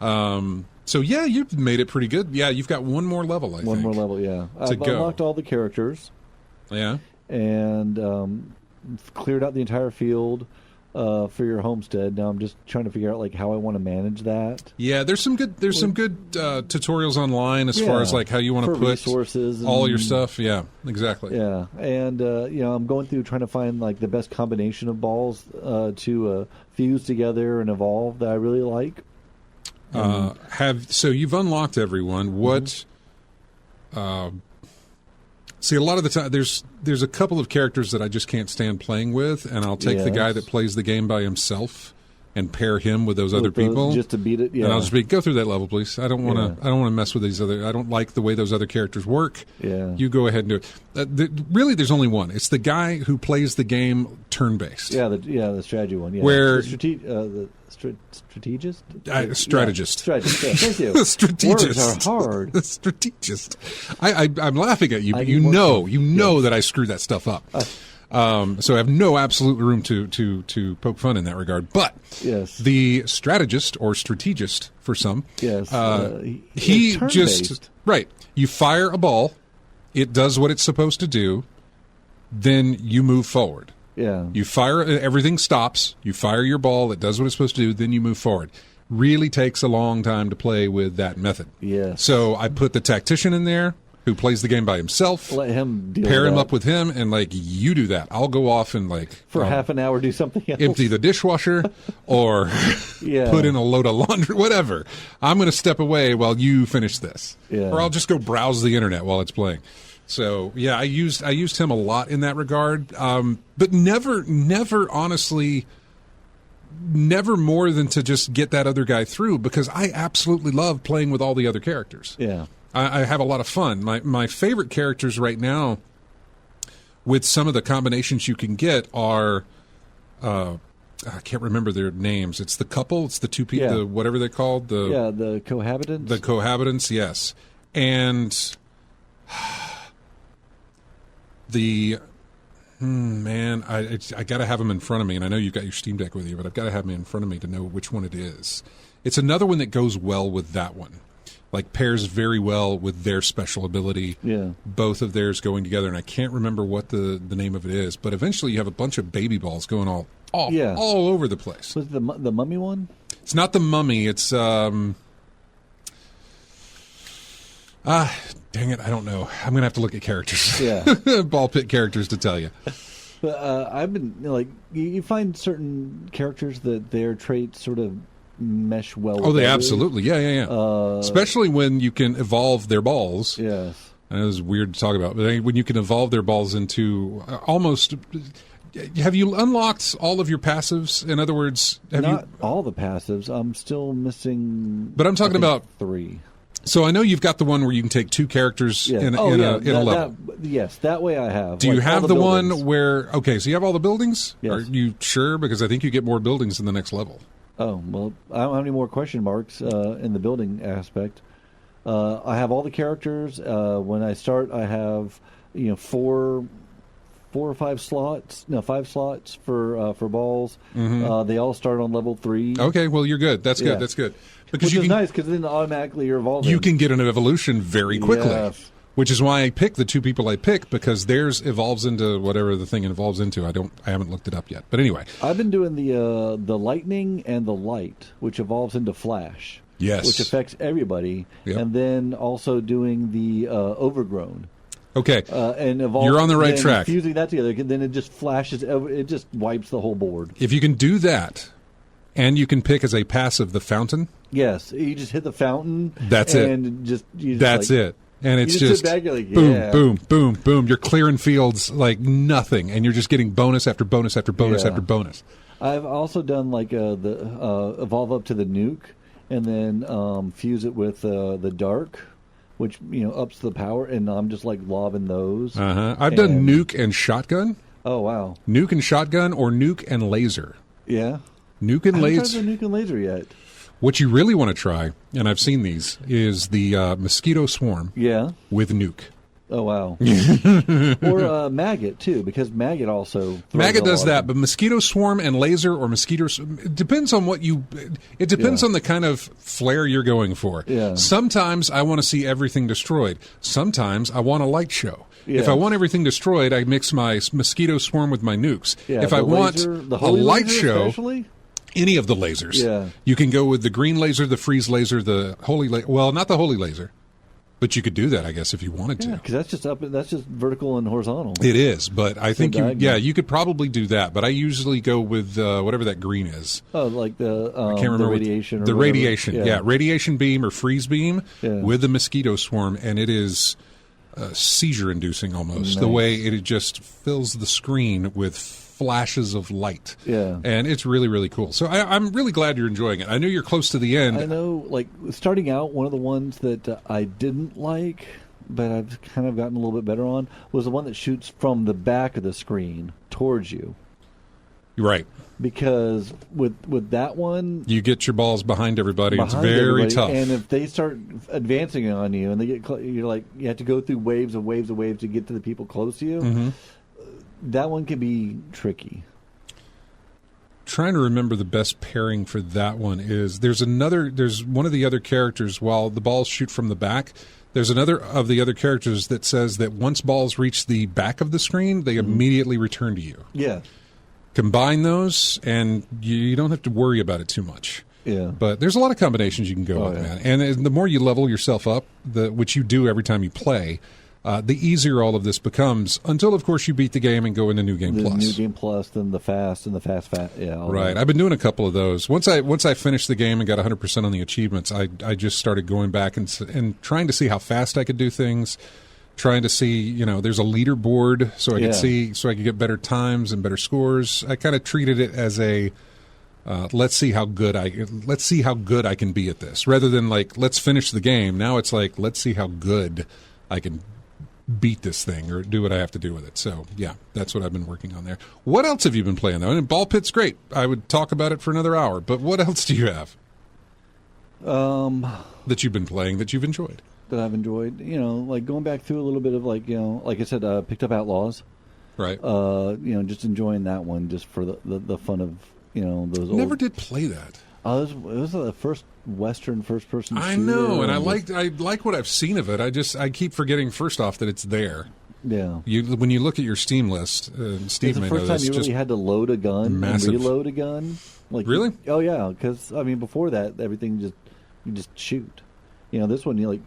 [SPEAKER 1] So yeah, you've made it pretty good. Yeah, you've got one more level. I think.
[SPEAKER 2] One more level. Yeah. I've unlocked all the characters.
[SPEAKER 1] Yeah.
[SPEAKER 2] And cleared out the entire field for your homestead. Now I'm just trying to figure out like how I want to manage that.
[SPEAKER 1] Yeah, there's some good tutorials online as far as like how you want to put
[SPEAKER 2] resources
[SPEAKER 1] all your stuff. Yeah, exactly.
[SPEAKER 2] Yeah, and I'm going through trying to find like the best combination of balls to fuse together and evolve that I really like.
[SPEAKER 1] So you've unlocked everyone. What? See, a lot of the time, there's a couple of characters that I just can't stand playing with, and I'll take the guy that plays the game by himself and pair him with those other people
[SPEAKER 2] just to beat it. Yeah,
[SPEAKER 1] and I'll just go through that level, please. I don't want to. I don't want to mess with these other. I don't like the way those other characters work.
[SPEAKER 2] Yeah,
[SPEAKER 1] you go ahead and do it. Really, there's only one. It's the guy who plays the game turn-based.
[SPEAKER 2] Yeah, the strategy one. Yeah,
[SPEAKER 1] where
[SPEAKER 2] the strategist?
[SPEAKER 1] Strategist.
[SPEAKER 2] Strategist. Yeah, thank you.
[SPEAKER 1] Strategist.
[SPEAKER 2] Words are hard.
[SPEAKER 1] Strategist. I'm laughing at you, but you know that I screw that stuff up. So I have no absolute room to poke fun in that regard. But the strategist or strategist for some, he just right. You fire a ball, it does what it's supposed to do, then you move forward.
[SPEAKER 2] Yeah.
[SPEAKER 1] You fire, everything stops. You fire your ball, it does what it's supposed to do, then you move forward. Really takes a long time to play with that method.
[SPEAKER 2] Yes.
[SPEAKER 1] So I put the tactician in there who plays the game by himself.
[SPEAKER 2] Let him
[SPEAKER 1] pair him up with him, and like you do that. I'll go off and
[SPEAKER 2] for half an hour do something else.
[SPEAKER 1] Empty the dishwasher or put in a load of laundry, whatever. I'm going to step away while you finish this, or I'll just go browse the internet while it's playing. So yeah, I used him a lot in that regard, but never honestly. Never more than to just get that other guy through, because I absolutely love playing with all the other characters.
[SPEAKER 2] Yeah.
[SPEAKER 1] I have a lot of fun. My favorite characters right now, with some of the combinations you can get, are I can't remember their names. It's the couple. It's the two people. Whatever they're called.
[SPEAKER 2] The cohabitants.
[SPEAKER 1] The cohabitants. Yes, and the. Man, I got to have them in front of me, and I know you've got your Steam Deck with you, but I've got to have them in front of me to know which one it is. It's another one that goes well with that one, like pairs very well with their special ability.
[SPEAKER 2] Yeah,
[SPEAKER 1] both of theirs going together, and I can't remember what the name of it is. But eventually, you have a bunch of baby balls going all over the place.
[SPEAKER 2] Was it the mummy one?
[SPEAKER 1] It's not the mummy. It's dang it, I don't know. I'm going to have to look at characters.
[SPEAKER 2] Yeah.
[SPEAKER 1] Ball pit characters to tell you.
[SPEAKER 2] But I've been, you find certain characters that their traits sort of mesh well with
[SPEAKER 1] they
[SPEAKER 2] others.
[SPEAKER 1] Absolutely. Yeah. Especially when you can evolve their balls.
[SPEAKER 2] Yes.
[SPEAKER 1] I know this is weird to talk about, but when you can evolve their balls into almost... Have you unlocked all of your passives? In other words...
[SPEAKER 2] Not all the passives. I'm still missing...
[SPEAKER 1] But I'm talking about...
[SPEAKER 2] 3.
[SPEAKER 1] So I know you've got the one where you can take 2 characters in a level.
[SPEAKER 2] Yes, that way I have.
[SPEAKER 1] Do you have the one where... Okay, so you have all the buildings?
[SPEAKER 2] Yes.
[SPEAKER 1] Are you sure? Because I think you get more buildings in the next level.
[SPEAKER 2] Oh, well, I don't have any more question marks in the building aspect. I have all the characters. When I start, I have 4 or 5 slots. No, 5 slots for balls. Mm-hmm. They all start on level 3.
[SPEAKER 1] Okay, well, you're good. That's good. That's good.
[SPEAKER 2] Because which is nice, because then automatically you're evolving.
[SPEAKER 1] You can get an evolution very quickly, which is why I pick the 2 people I pick, because theirs evolves into whatever the thing evolves into. I haven't looked it up yet, but anyway,
[SPEAKER 2] I've been doing the lightning and the light, which evolves into flash.
[SPEAKER 1] Yes,
[SPEAKER 2] which affects everybody, and then also doing the overgrown.
[SPEAKER 1] Okay,
[SPEAKER 2] and evolve,
[SPEAKER 1] you're on the right track.
[SPEAKER 2] Fusing that together, then it just flashes. It just wipes the whole board.
[SPEAKER 1] If you can do that, and you can pick as a passive the fountain.
[SPEAKER 2] Yes, you just hit the fountain.
[SPEAKER 1] That's
[SPEAKER 2] and
[SPEAKER 1] it.
[SPEAKER 2] That's
[SPEAKER 1] it. And it's
[SPEAKER 2] just sit back, you're like,
[SPEAKER 1] boom, boom, boom, boom. You're clearing fields like nothing, and you're just getting bonus after bonus after bonus after bonus.
[SPEAKER 2] I've also done the evolve up to the nuke, and then fuse it with the dark, which ups the power, and I'm just lobbing those.
[SPEAKER 1] I've done nuke and shotgun.
[SPEAKER 2] Oh wow,
[SPEAKER 1] nuke and shotgun, or nuke and laser.
[SPEAKER 2] Yeah.
[SPEAKER 1] Nuke and
[SPEAKER 2] I haven't
[SPEAKER 1] laser.
[SPEAKER 2] tried the nuke and laser yet.
[SPEAKER 1] What you really want to try, and I've seen these, is the mosquito swarm
[SPEAKER 2] Yeah.
[SPEAKER 1] with nuke.
[SPEAKER 2] Oh, wow. Or maggot, too, because maggot also...
[SPEAKER 1] Maggot does that, but mosquito swarm and laser or mosquito... It depends on what you... It depends on the kind of flare you're going for.
[SPEAKER 2] Yeah.
[SPEAKER 1] Sometimes I want to see everything destroyed. Sometimes I want a light show.
[SPEAKER 2] Yeah.
[SPEAKER 1] If I want everything destroyed, I mix my mosquito swarm with my nukes.
[SPEAKER 2] Yeah,
[SPEAKER 1] if I want
[SPEAKER 2] the
[SPEAKER 1] a
[SPEAKER 2] holy
[SPEAKER 1] light
[SPEAKER 2] laser
[SPEAKER 1] show...
[SPEAKER 2] especially?
[SPEAKER 1] Any of the lasers.
[SPEAKER 2] Yeah.
[SPEAKER 1] You can go with the green laser, the freeze laser, the holy laser. Well, not the holy laser. But you could do that, I guess, if you wanted to.
[SPEAKER 2] Yeah, because that's just vertical and horizontal.
[SPEAKER 1] It is, but I think
[SPEAKER 2] diagonal.
[SPEAKER 1] you could probably do that. But I usually go with whatever that green is.
[SPEAKER 2] Oh, like the
[SPEAKER 1] I can't remember
[SPEAKER 2] the radiation.
[SPEAKER 1] the
[SPEAKER 2] or whatever.
[SPEAKER 1] radiation, yeah, radiation beam or freeze beam
[SPEAKER 2] Yeah.
[SPEAKER 1] with the mosquito swarm, and it is seizure-inducing almost.
[SPEAKER 2] Nice.
[SPEAKER 1] The way it just fills the screen with flashes of light.
[SPEAKER 2] Yeah.
[SPEAKER 1] And it's really, really cool. So I'm really glad you're enjoying it. I know you're close to the end.
[SPEAKER 2] I know, like, starting out, one of the ones that I didn't like, but I've kind of gotten a little bit better on, was the one that shoots from the back of the screen towards you.
[SPEAKER 1] You're right.
[SPEAKER 2] Because with that one...
[SPEAKER 1] You get your balls behind everybody. It's
[SPEAKER 2] behind
[SPEAKER 1] very
[SPEAKER 2] everybody,
[SPEAKER 1] tough.
[SPEAKER 2] And if they start advancing on you, and they get you're like, you have to go through waves of waves of waves to get to the people close to you,
[SPEAKER 1] Mm-hmm.
[SPEAKER 2] that one can be tricky.
[SPEAKER 1] Trying to remember the best pairing for that one is there's one of the other characters, while the balls shoot from the back, there's another of the other characters that says that once balls reach the back of the screen, they immediately return to you.
[SPEAKER 2] Yeah.
[SPEAKER 1] Combine those, and you don't have to worry about it too much.
[SPEAKER 2] Yeah.
[SPEAKER 1] But there's a lot of combinations you can go with,
[SPEAKER 2] yeah.
[SPEAKER 1] man. And the more you level yourself up, which you do every time you play, the easier all of this becomes, until, of course, you beat the game and go into New Game
[SPEAKER 2] The
[SPEAKER 1] Plus.
[SPEAKER 2] New Game Plus, then the Fast, and the Fast. Yeah. all
[SPEAKER 1] Right.
[SPEAKER 2] that.
[SPEAKER 1] I've been doing a couple of those. Once I finished the game and got 100% on the achievements, I just started going back and trying to see how fast I could do things, trying to see, there's a leaderboard so I could get better times and better scores. I kind of treated it as a let's see how good I can be at this, rather than like let's finish the game. Now it's like let's see how good I can beat this thing or do what I have to do with it. So yeah, that's what I've been working on there. What else have you been playing though? And Ball Pit's great. I would talk about it for another hour, but what else do you have that you've been playing that you've enjoyed?
[SPEAKER 2] That I've enjoyed, like going back through a little bit of like I said, picked up Outlaws.
[SPEAKER 1] Right.
[SPEAKER 2] Just enjoying that one just for the fun of those.
[SPEAKER 1] Never did play that.
[SPEAKER 2] It was the first Western first-person shooter.
[SPEAKER 1] I know, and I like what I've seen of it. I keep forgetting first off that it's there.
[SPEAKER 2] Yeah.
[SPEAKER 1] When you look at your Steam list, Steve
[SPEAKER 2] It's the
[SPEAKER 1] may
[SPEAKER 2] first
[SPEAKER 1] know
[SPEAKER 2] time
[SPEAKER 1] this.
[SPEAKER 2] you really had to load a gun
[SPEAKER 1] massive.
[SPEAKER 2] and reload a gun. Like
[SPEAKER 1] Really?
[SPEAKER 2] Oh yeah, because before that everything you just shoot. This one you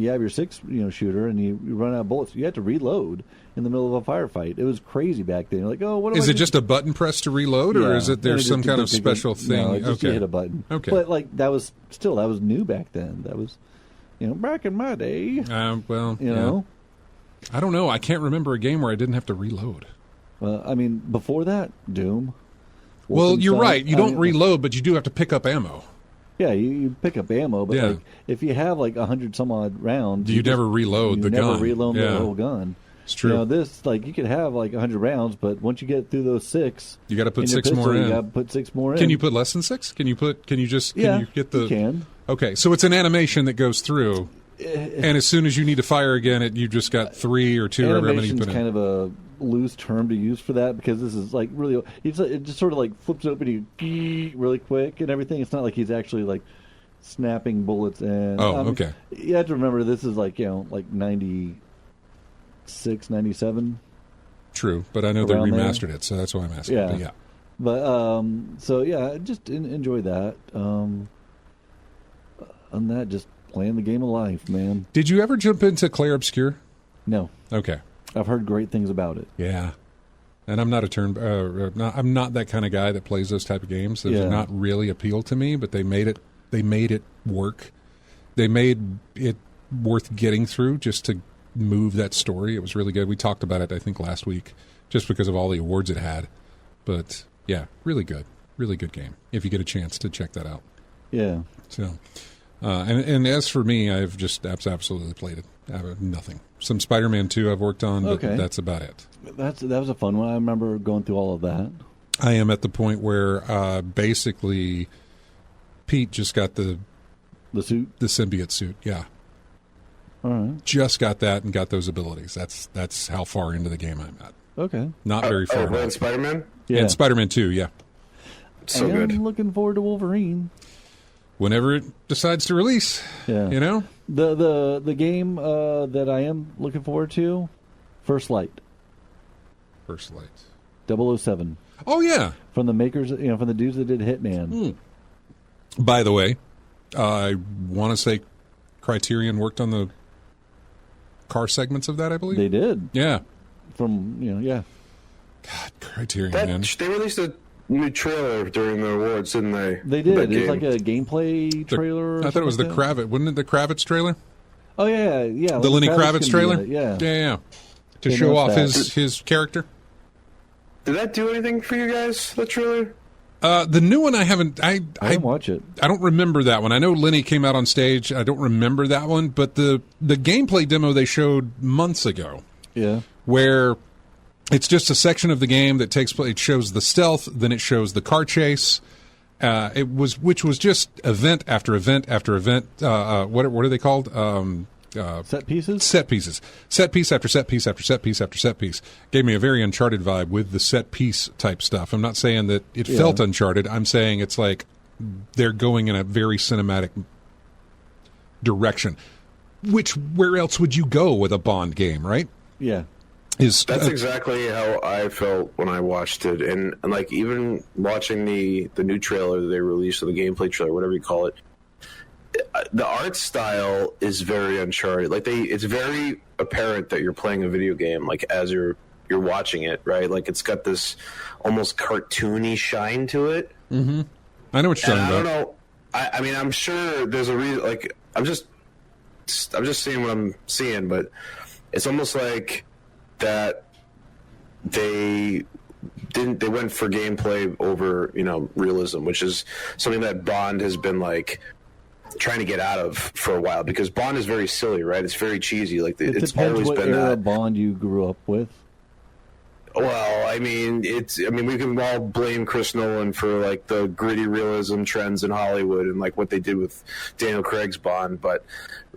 [SPEAKER 2] have your 6 shooter and you run out of bullets. You have to reload in the middle of a firefight. It was crazy back then. You're like, oh, what?
[SPEAKER 1] Is it just a button press to reload, or is it there's some kind of special thing?
[SPEAKER 2] No, just you hit a button.
[SPEAKER 1] Okay.
[SPEAKER 2] But that was new back then. That was back in my day.
[SPEAKER 1] Well,
[SPEAKER 2] Yeah.
[SPEAKER 1] I don't know. I can't remember a game where I didn't have to reload.
[SPEAKER 2] Well, before that, Doom.
[SPEAKER 1] Well, you're
[SPEAKER 2] Wolfenstein,
[SPEAKER 1] right. You don't reload, but you do have to pick up ammo.
[SPEAKER 2] Yeah, you pick up ammo, but
[SPEAKER 1] Yeah.
[SPEAKER 2] if you have 100 some odd rounds,
[SPEAKER 1] You never reload the gun.
[SPEAKER 2] You never reload
[SPEAKER 1] Yeah.
[SPEAKER 2] the whole gun.
[SPEAKER 1] It's true.
[SPEAKER 2] This you could have 100 rounds, but once you get through those 6,
[SPEAKER 1] You got to put
[SPEAKER 2] in your
[SPEAKER 1] 6 more
[SPEAKER 2] pistol,
[SPEAKER 1] in.
[SPEAKER 2] You got to put 6 more in.
[SPEAKER 1] Can you put less than 6? Can you get the?
[SPEAKER 2] You can.
[SPEAKER 1] Okay, so it's an animation that goes through, and as soon as you need to fire again, you just got 3 or 2 or however many you
[SPEAKER 2] Animation's
[SPEAKER 1] put in.
[SPEAKER 2] kind of a loose term to use for that because this is really it just sort of flips open to you really quick and everything. It's not like he's actually snapping bullets in.
[SPEAKER 1] Okay.
[SPEAKER 2] You have to remember this is 96, 97.
[SPEAKER 1] True, but I know they
[SPEAKER 2] Around there.
[SPEAKER 1] remastered it, so that's why I'm asking.
[SPEAKER 2] Yeah.
[SPEAKER 1] But yeah.
[SPEAKER 2] But just enjoy that. And that just playing the game of life, man.
[SPEAKER 1] Did you ever jump into Clair Obscur?
[SPEAKER 2] No,
[SPEAKER 1] Okay.
[SPEAKER 2] I've heard great things about it.
[SPEAKER 1] Yeah. And I'm not I'm not that kind of guy that plays those type of games. Those
[SPEAKER 2] Yeah.
[SPEAKER 1] do not really appeal to me, but they made it work. They made it worth getting through just to move that story. It was really good. We talked about it, I think, last week, just because of all the awards it had. But yeah, really good game. If you get a chance to check that out.
[SPEAKER 2] Yeah.
[SPEAKER 1] So, and as for me, I've just absolutely played it. I have nothing. Some Spider-Man 2 I've worked on, but
[SPEAKER 2] Okay.
[SPEAKER 1] that's about it.
[SPEAKER 2] That was a fun one. I remember going through all of that.
[SPEAKER 1] I am at the point where basically Pete just got the
[SPEAKER 2] suit,
[SPEAKER 1] the symbiote suit. Yeah,
[SPEAKER 2] all right,
[SPEAKER 1] just got that and got those abilities. That's how far into the game I'm at.
[SPEAKER 2] Okay,
[SPEAKER 1] not very far.
[SPEAKER 3] And Spider-Man.
[SPEAKER 1] Yeah, and Spider-Man 2. Yeah,
[SPEAKER 3] so
[SPEAKER 2] I'm
[SPEAKER 3] good.
[SPEAKER 2] looking forward to Wolverine.
[SPEAKER 1] Whenever it decides to release,
[SPEAKER 2] yeah,
[SPEAKER 1] you know,
[SPEAKER 2] the game that I am looking forward to, First Light.
[SPEAKER 1] First Light.
[SPEAKER 2] 007.
[SPEAKER 1] Oh yeah,
[SPEAKER 2] from the makers, from the dudes that did Hitman.
[SPEAKER 1] By the way, I want to say Criterion worked on the car segments of that. I believe
[SPEAKER 2] they did.
[SPEAKER 1] Yeah.
[SPEAKER 2] From yeah.
[SPEAKER 1] God, Criterion, man.
[SPEAKER 3] They released a new trailer during the awards, didn't they?
[SPEAKER 2] They did. It was like a gameplay trailer.
[SPEAKER 1] I thought it was the Kravitz. Wasn't it the Kravitz trailer?
[SPEAKER 2] Oh yeah.
[SPEAKER 1] The Lenny Kravitz trailer.
[SPEAKER 2] Yeah.
[SPEAKER 1] To show off his character.
[SPEAKER 3] Did that do anything for you guys? The trailer?
[SPEAKER 1] The new one I haven't. I
[SPEAKER 2] didn't watch it.
[SPEAKER 1] I don't remember that one. I know Lenny came out on stage. I don't remember that one, but the gameplay demo they showed months ago.
[SPEAKER 2] Yeah.
[SPEAKER 1] Where it's just a section of the game that takes place. It shows the stealth, then it shows the car chase. Which was just event after event after event. What are they called?
[SPEAKER 2] Set pieces?
[SPEAKER 1] Set pieces. Set piece after set piece after set piece after set piece. Gave me a very Uncharted vibe with the set piece type stuff. I'm not saying that it felt Uncharted. I'm saying it's like they're going in a very cinematic direction. Where else would you go with a Bond game, right?
[SPEAKER 2] Yeah.
[SPEAKER 3] That's exactly how I felt when I watched it. And like even watching the new trailer that they released, or the gameplay trailer, whatever you call it, the art style is very Uncharted. Like it's very apparent that you're playing a video game, like as you're watching it, right? Like it's got this almost cartoony shine to it.
[SPEAKER 1] Mm-hmm. I know what you're talking about.
[SPEAKER 3] I don't know. I mean, I'm sure there's a reason. Like I'm just seeing what I'm seeing, but it's almost like that they went for gameplay over realism, which is something that Bond has been like trying to get out of for a while, because Bond is very silly, right? It's very cheesy. Like it's always
[SPEAKER 2] what
[SPEAKER 3] been
[SPEAKER 2] era
[SPEAKER 3] that
[SPEAKER 2] Bond you grew up with.
[SPEAKER 3] Well, I mean, we can all blame Chris Nolan for like the gritty realism trends in Hollywood and like what they did with Daniel Craig's Bond, but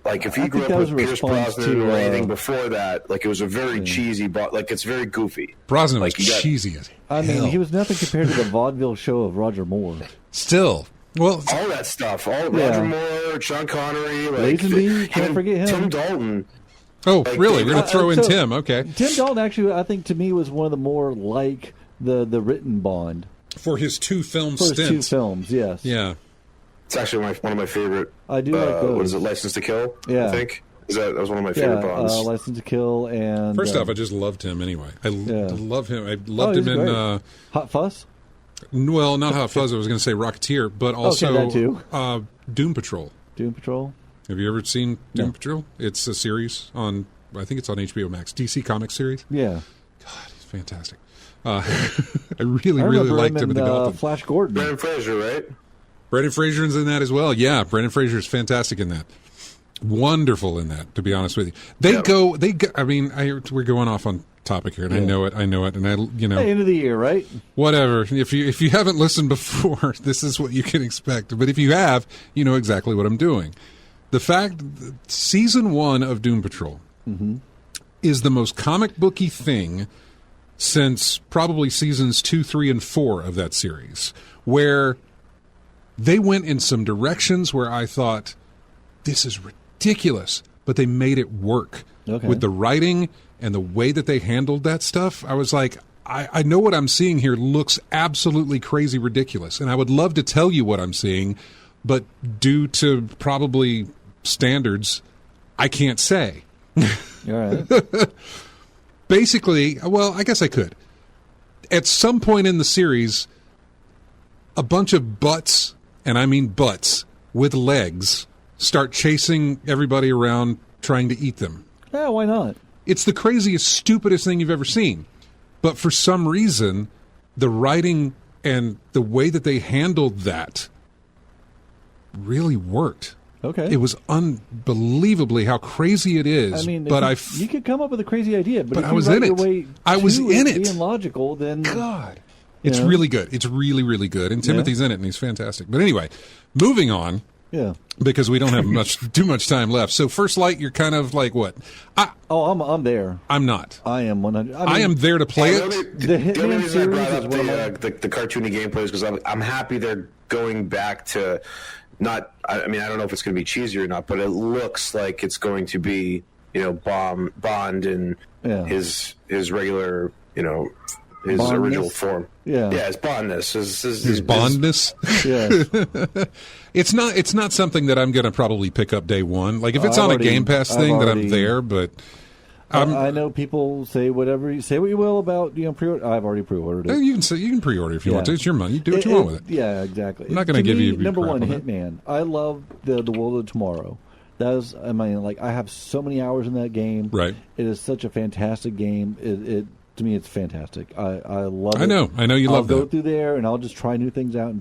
[SPEAKER 3] like if you grew up with Pierce Brosnan or anything before that, like it was a very cheesy, like it's very goofy.
[SPEAKER 1] Brosnan was cheesy as hell.
[SPEAKER 2] I mean, he was nothing compared to the vaudeville show of Roger Moore.
[SPEAKER 1] Still. Well,
[SPEAKER 3] all that stuff, Roger Moore, Sean Connery, like
[SPEAKER 2] Lazenby, can't forget him.
[SPEAKER 3] Tim Dalton.
[SPEAKER 1] Oh, really? We're going to throw in Tim. Okay.
[SPEAKER 2] Tim Dalton, actually, I think to me was one of the more like the written Bond.
[SPEAKER 1] For his two film
[SPEAKER 2] stints.
[SPEAKER 1] For his
[SPEAKER 2] 2 films, yes.
[SPEAKER 1] Yeah.
[SPEAKER 3] It's actually one of my favorite.
[SPEAKER 2] I do like those.
[SPEAKER 3] What is it, License to Kill?
[SPEAKER 2] Yeah.
[SPEAKER 3] I think. That was one of my favorite Bonds.
[SPEAKER 2] License to Kill and...
[SPEAKER 1] First off, I just loved him anyway. I love him. I loved him in...
[SPEAKER 2] Hot Fuss?
[SPEAKER 1] Well, not Hot Fuzz. I was going to say Rocketeer, but also
[SPEAKER 2] that too.
[SPEAKER 1] Doom Patrol.
[SPEAKER 2] Doom Patrol.
[SPEAKER 1] Have you ever seen Doom Patrol? It's a series on, I think it's on HBO Max, DC Comics series.
[SPEAKER 2] Yeah.
[SPEAKER 1] God, he's fantastic. I really liked him in the Gotham.
[SPEAKER 2] Flash Gordon.
[SPEAKER 3] Brendan Fraser, right?
[SPEAKER 1] Brendan Fraser's in that as well. Yeah, Brendan Fraser's fantastic in that. Wonderful in that, to be honest with you. They go. I mean, we're going off on topic here, and I know it, and
[SPEAKER 2] Hey, end of the year, right?
[SPEAKER 1] Whatever. If you haven't listened before, this is what you can expect. But if you have, you know exactly what I'm doing. The fact that season 1 of Doom Patrol is the most comic booky thing since probably seasons 2, 3, and 4 of that series, where they went in some directions where I thought, this is ridiculous, but they made it work with the writing and the way that they handled that stuff. I was like, I know what I'm seeing here looks absolutely crazy ridiculous, and I would love to tell you what I'm seeing, but due to probably standards, I can't say.
[SPEAKER 2] All right.
[SPEAKER 1] Basically, well, I guess I could. At some point in the series, a bunch of butts, and I mean butts, with legs, start chasing everybody around trying to eat them.
[SPEAKER 2] Yeah, why not?
[SPEAKER 1] It's the craziest, stupidest thing you've ever seen. But for some reason, the writing and the way that they handled that really worked.
[SPEAKER 2] Okay.
[SPEAKER 1] It was unbelievably how crazy it is.
[SPEAKER 2] I mean,
[SPEAKER 1] but
[SPEAKER 2] you could come up with a crazy idea, but if
[SPEAKER 1] I
[SPEAKER 2] you
[SPEAKER 1] was
[SPEAKER 2] write
[SPEAKER 1] in
[SPEAKER 2] your
[SPEAKER 1] it.
[SPEAKER 2] way
[SPEAKER 1] I was
[SPEAKER 2] to
[SPEAKER 1] in it.
[SPEAKER 2] Being logical, then
[SPEAKER 1] God, It's
[SPEAKER 2] know?
[SPEAKER 1] really good. It's really, really good. And Timothy's in it, and he's fantastic. But anyway, moving on.
[SPEAKER 2] Yeah.
[SPEAKER 1] Because we don't have too much time left. So First Light, you're kind of like what?
[SPEAKER 2] I'm there.
[SPEAKER 1] I'm not.
[SPEAKER 2] I am 100.
[SPEAKER 1] I am there to play it.
[SPEAKER 2] The
[SPEAKER 3] only
[SPEAKER 2] Hitman
[SPEAKER 3] reason I brought
[SPEAKER 2] series
[SPEAKER 3] up the cartoony gameplay is because I'm happy they're going back to not. I mean, I don't know if it's going to be cheesy or not, but it looks like it's going to be Bond in his regular his
[SPEAKER 2] Bondness?
[SPEAKER 3] original form.
[SPEAKER 2] Yeah,
[SPEAKER 3] his Bondness.
[SPEAKER 1] His Bondness.
[SPEAKER 2] Yeah.
[SPEAKER 1] It's not something that I'm going to probably pick up day one. Like if it's on a Game Pass thing, that I'm there. But
[SPEAKER 2] I know people say what you will about pre-order. I've already pre-ordered it.
[SPEAKER 1] You can pre-order if you want to. It's your money. You do what you want with it.
[SPEAKER 2] Yeah, exactly.
[SPEAKER 1] I'm not going to give you
[SPEAKER 2] number one
[SPEAKER 1] crap on
[SPEAKER 2] Hitman. I love the World of Tomorrow. I have so many hours in that game.
[SPEAKER 1] Right.
[SPEAKER 2] It is such a fantastic game. It to me, it's fantastic. I love it.
[SPEAKER 1] I know you love that.
[SPEAKER 2] I'll go through there and I'll just try new things out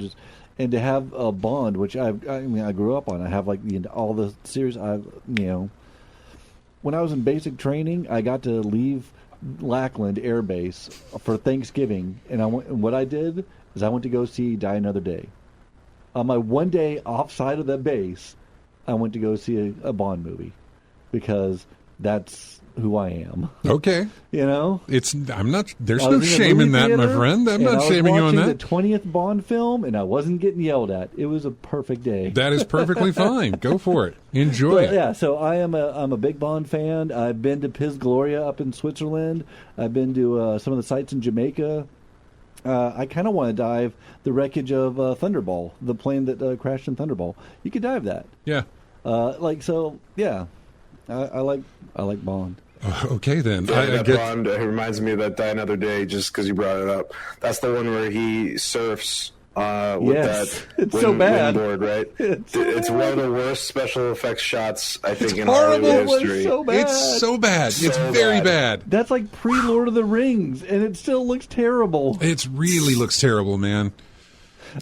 [SPEAKER 2] and to have a Bond, which I grew up on. I have all the series. When I was in basic training, I got to leave Lackland Air Base for Thanksgiving, and what I did is I went to go see Die Another Day. On my one day offside of that base, I went to go see a Bond movie because that's who I am.
[SPEAKER 1] Okay.
[SPEAKER 2] There's
[SPEAKER 1] no shame in that, my friend. I'm not shaming you on that.
[SPEAKER 2] I was watching the 20th Bond film, and I wasn't getting yelled at. It was a perfect day.
[SPEAKER 1] That is perfectly fine. Go for it. Enjoy it.
[SPEAKER 2] Yeah, so I'm a big Bond fan. I've been to Piz Gloria up in Switzerland. I've been to some of the sites in Jamaica. I kind of want to dive the wreckage of Thunderball, the plane that crashed in Thunderball. You could dive that.
[SPEAKER 1] Yeah.
[SPEAKER 2] Yeah. I like Bond.
[SPEAKER 1] Okay, then.
[SPEAKER 3] Bond reminds me of that Die Another Day, just because you brought it up. That's the one where he surfs with that
[SPEAKER 2] so bad.
[SPEAKER 3] windboard, right? It's one of the worst special effects shots, I think, in
[SPEAKER 2] horrible.
[SPEAKER 3] Hollywood history.
[SPEAKER 2] It's so bad.
[SPEAKER 1] It's very bad.
[SPEAKER 2] That's like pre-Lord of the Rings, and it still looks terrible.
[SPEAKER 1] It really looks terrible, man.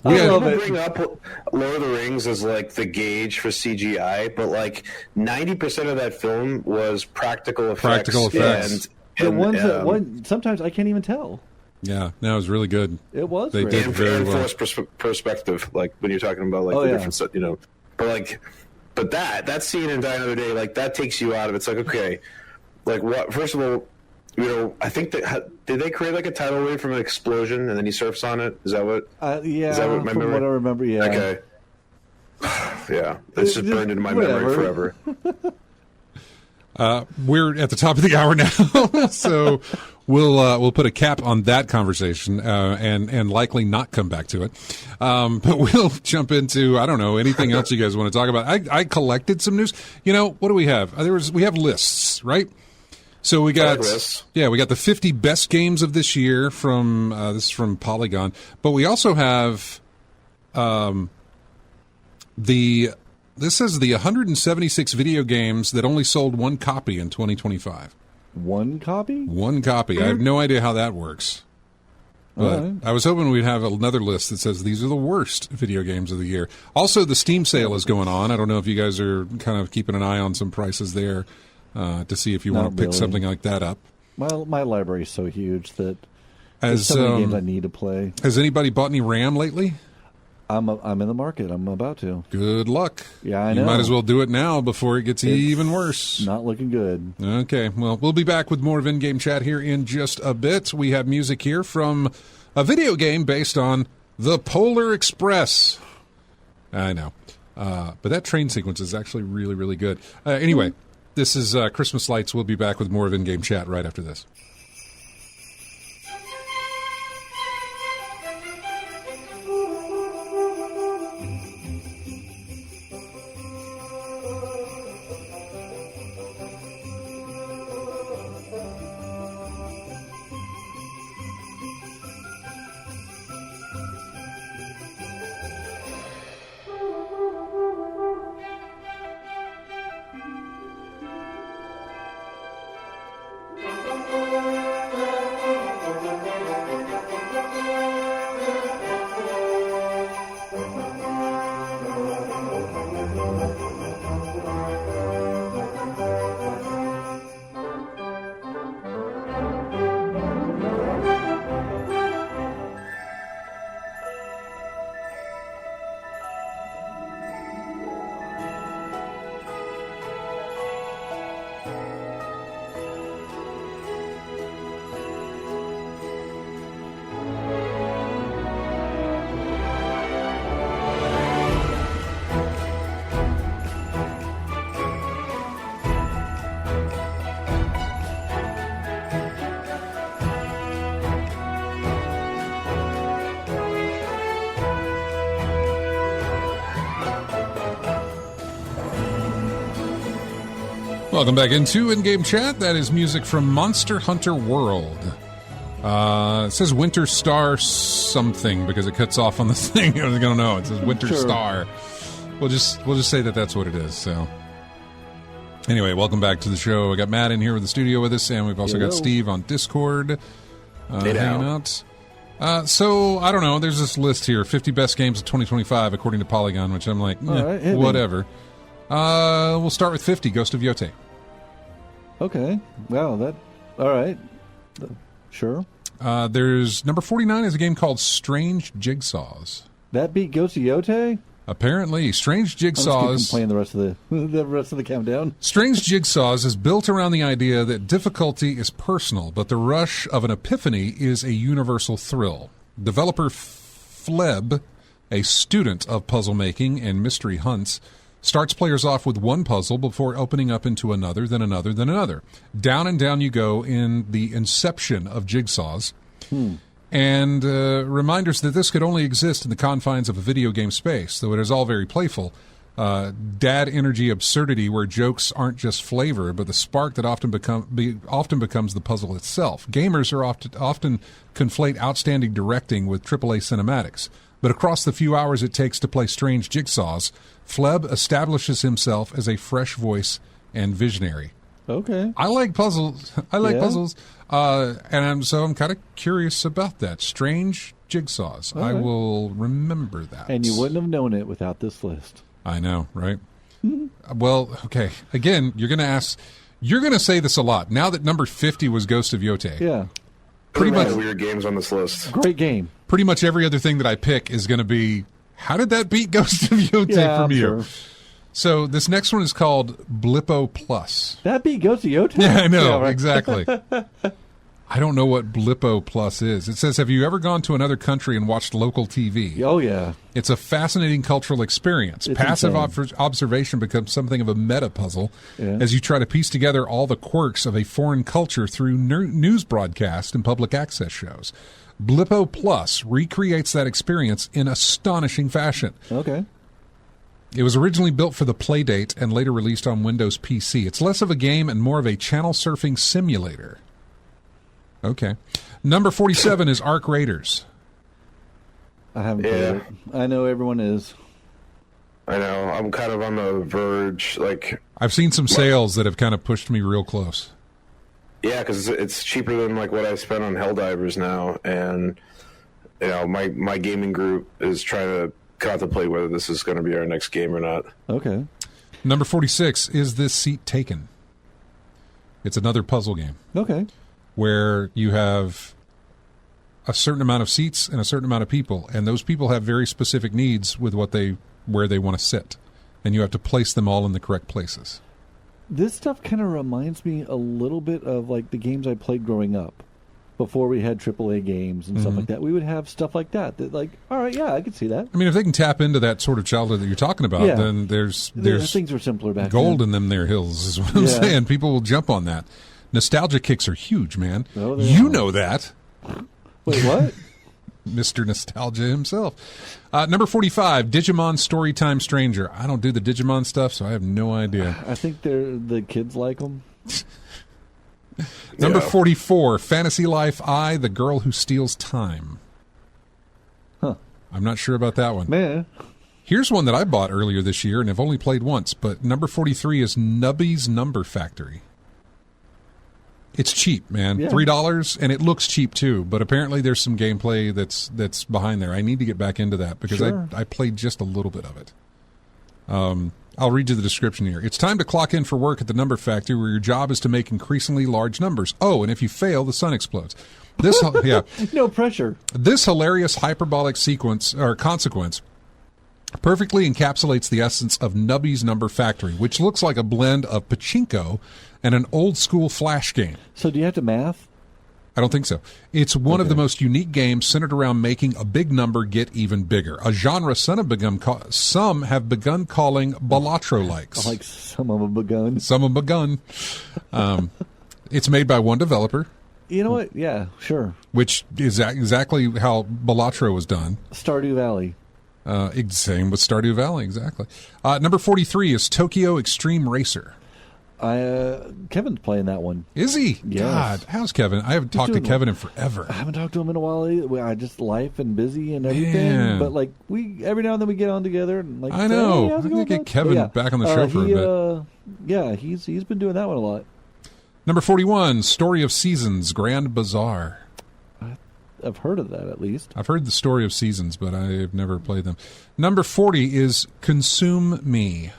[SPEAKER 2] I love it.
[SPEAKER 3] Bring up Lord of the Rings as the gauge for CGI, but 90% of that film was practical effects.
[SPEAKER 2] And the ones that sometimes I can't even tell.
[SPEAKER 1] Yeah, no, it was really good.
[SPEAKER 2] It was.
[SPEAKER 1] They did very well.
[SPEAKER 3] Forced perspective, when you're talking about the different stuff, but that scene in Die Another Day, that takes you out of it. It's okay, what? First of all, I think did they create a tidal wave from an explosion and then he surfs on it? Is that what?
[SPEAKER 2] Yeah.
[SPEAKER 3] Is that what my
[SPEAKER 2] from
[SPEAKER 3] memory?
[SPEAKER 2] what I remember, yeah.
[SPEAKER 3] Okay. Yeah, it's just burned into my memory forever.
[SPEAKER 1] We're at the top of the hour now, so we'll put a cap on that conversation and likely not come back to it. But we'll jump into anything else you guys want to talk about. I collected some news. What do we have? We have lists, right? So we got the 50 best games of this year from this is from Polygon, but we also have this says the 176 video games that only sold one copy in 2025.
[SPEAKER 2] One copy?
[SPEAKER 1] One copy. I have no idea how that works. But I was hoping we'd have another list that says these are the worst video games of the year. Also, the Steam sale is going on. I don't know if you guys are kind of keeping an eye on some prices there. To see if you want to pick something like that up.
[SPEAKER 2] My library is so huge that there's so many games I need to play.
[SPEAKER 1] Has anybody bought any RAM lately?
[SPEAKER 2] I'm in the market. I'm about to.
[SPEAKER 1] Good luck.
[SPEAKER 2] Yeah, I know.
[SPEAKER 1] You might as well do it now before it gets even worse.
[SPEAKER 2] Not looking good.
[SPEAKER 1] Okay, well, we'll be back with more of In-Game Chat here in just a bit. We have music here from a video game based on the Polar Express. I know. But that train sequence is actually really, really good. Anyway. This is Christmas Lights. We'll be back with more of In-Game Chat right after this. Welcome back into In-Game Chat. That is music from Monster Hunter World. It says Winter Star something because it cuts off on the thing. I don't know. It says Winter Star. We'll just say that that's what it is. So anyway, welcome back to the show. I got Matt in here with the studio with us, and we've also got Steve on Discord hanging out. So I don't know. There's this list here: 50 best games of 2025 according to Polygon, which I'm like, right, whatever. We'll start with 50. Ghost of Yote.
[SPEAKER 2] Okay. Wow. That. All right. Sure.
[SPEAKER 1] There's number 49 is a game called Strange Jigsaws.
[SPEAKER 2] That beat Ghost of Yote?
[SPEAKER 1] Apparently, Strange Jigsaws.
[SPEAKER 2] Playing the rest of the countdown.
[SPEAKER 1] Strange Jigsaws is built around the idea that difficulty is personal, but the rush of an epiphany is a universal thrill. Developer Fleb, a student of puzzle making and mystery hunts, starts players off with one puzzle before opening up into another, then another, then another. Down and down you go in the inception of Jigsaws. And reminders that this could only exist in the confines of a video game space, though it is all very playful. Dad energy absurdity where jokes aren't just flavor, but the spark that often becomes the puzzle itself. Gamers are often conflate outstanding directing with AAA cinematics. But across the few hours it takes to play Strange Jigsaws, Fleb establishes himself as a fresh voice and visionary.
[SPEAKER 2] Okay.
[SPEAKER 1] I like puzzles. Puzzles. And I'm kind of curious about that. Strange Jigsaws.
[SPEAKER 2] Okay.
[SPEAKER 1] I will remember that.
[SPEAKER 2] And you wouldn't have known it without this list.
[SPEAKER 1] I know, right? Well, okay. Again, you're going to say this a lot. Now that number 50 was Ghost of Yote.
[SPEAKER 2] Yeah.
[SPEAKER 3] Pretty much weird games on this list.
[SPEAKER 2] Great game.
[SPEAKER 1] Pretty much every other thing that I pick is going to be, how did that beat Ghost of Yote from you?
[SPEAKER 2] Sure.
[SPEAKER 1] So this next one is called Blippo Plus.
[SPEAKER 2] That beat Ghost of Yote?
[SPEAKER 1] Yeah, I know,
[SPEAKER 2] Yeah, right.
[SPEAKER 1] exactly. I don't know what Blippo Plus is. It says, have you ever gone to another country and watched local TV?
[SPEAKER 2] Oh, yeah.
[SPEAKER 1] It's a fascinating cultural experience.
[SPEAKER 2] It's
[SPEAKER 1] Passive
[SPEAKER 2] insane.
[SPEAKER 1] observation becomes something of a meta puzzle
[SPEAKER 2] Yeah.
[SPEAKER 1] as you try to piece together all the quirks of a foreign culture through news broadcasts and public access shows. Blippo Plus recreates that experience in astonishing fashion.
[SPEAKER 2] Okay.
[SPEAKER 1] It was originally built for the Playdate and later released on Windows PC. It's less of a game and more of a channel surfing simulator. Okay. Number 47 is Arc Raiders.
[SPEAKER 2] I haven't played it. I know everyone is.
[SPEAKER 3] I know. I'm kind of on the verge. Like,
[SPEAKER 1] I've seen some sales that have kind of pushed me real close.
[SPEAKER 3] yeah, because it's cheaper than like what I spend on Helldivers now, and you know, my gaming group is trying to contemplate whether this is going to be our next game or not.
[SPEAKER 2] Okay.
[SPEAKER 1] Number 46 is This Seat Taken. It's another puzzle game
[SPEAKER 2] Okay.
[SPEAKER 1] where you have a certain amount of seats and a certain amount of people, and those people have very specific needs with where they want to sit, and you have to place them all in the correct places.
[SPEAKER 2] This stuff kind of reminds me a little bit of like the games I played growing up. Before we had AAA games and stuff like that, we would have stuff like that. That, like, all right, yeah, I could see that.
[SPEAKER 1] I mean, if they can tap into that sort of childhood that you're talking about,
[SPEAKER 2] Yeah.
[SPEAKER 1] then there's
[SPEAKER 2] Things were simpler back
[SPEAKER 1] gold
[SPEAKER 2] then.
[SPEAKER 1] in them there hills, is what I'm
[SPEAKER 2] Yeah.
[SPEAKER 1] saying. People will jump on that. Nostalgia kicks are huge, man.
[SPEAKER 2] Oh, they
[SPEAKER 1] You
[SPEAKER 2] are.
[SPEAKER 1] know that.
[SPEAKER 2] Wait, what?
[SPEAKER 1] Mr. Nostalgia himself. Number 45, Digimon Storytime Stranger. I don't do the Digimon stuff, so I have no idea.
[SPEAKER 2] I think the kids like them.
[SPEAKER 1] Number
[SPEAKER 3] Yeah.
[SPEAKER 1] 44, Fantasy Life I, The Girl Who Steals Time.
[SPEAKER 2] Huh.
[SPEAKER 1] I'm not sure about that one.
[SPEAKER 2] Man.
[SPEAKER 1] Here's one that I bought earlier this year and have only played once, but number 43 is Nubby's Number Factory. It's cheap, man.
[SPEAKER 2] Yeah.
[SPEAKER 1] $3, and it looks cheap too, but apparently there's some gameplay that's behind there. I need to get back into that because
[SPEAKER 2] Sure.
[SPEAKER 1] I played just a little bit of it. I'll read you the description here. It's time to clock in for work at the Number Factory where your job is to make increasingly large numbers. Oh, and if you fail, the sun explodes. This
[SPEAKER 2] No pressure.
[SPEAKER 1] This hilarious hyperbolic sequence or consequence perfectly encapsulates the essence of Nubby's Number Factory, which looks like a blend of pachinko and an old-school flash game.
[SPEAKER 2] So do you have to math?
[SPEAKER 1] I don't think so. It's one of the most unique games centered around making a big number get even bigger, a genre some have begun calling Balatro-likes.
[SPEAKER 2] Like some of them begun.
[SPEAKER 1] Some have begun. It's made by one developer,
[SPEAKER 2] You know what? Yeah, sure.
[SPEAKER 1] which is exactly how Balatro was done.
[SPEAKER 2] Stardew Valley.
[SPEAKER 1] Same with Stardew Valley, exactly. Number 43 is Tokyo Extreme Racer.
[SPEAKER 2] Kevin's playing that one.
[SPEAKER 1] Is he?
[SPEAKER 2] Yes.
[SPEAKER 1] God, how's Kevin? I haven't talked to Kevin in forever.
[SPEAKER 2] I haven't talked to him in a while either. I just life and busy and everything.
[SPEAKER 1] Man.
[SPEAKER 2] But like every now and then we get on together and like
[SPEAKER 1] I know.
[SPEAKER 2] Hey, how's
[SPEAKER 1] I
[SPEAKER 2] it
[SPEAKER 1] need to
[SPEAKER 2] going,
[SPEAKER 1] get
[SPEAKER 2] bud?"
[SPEAKER 1] Kevin
[SPEAKER 2] Yeah.
[SPEAKER 1] back on the show for a bit.
[SPEAKER 2] Yeah, he's been doing that one a lot.
[SPEAKER 1] Number 41, Story of Seasons, Grand Bazaar.
[SPEAKER 2] I've heard of that at least.
[SPEAKER 1] I've heard the Story of Seasons, but I've never played them. Number 40 is Consume Me.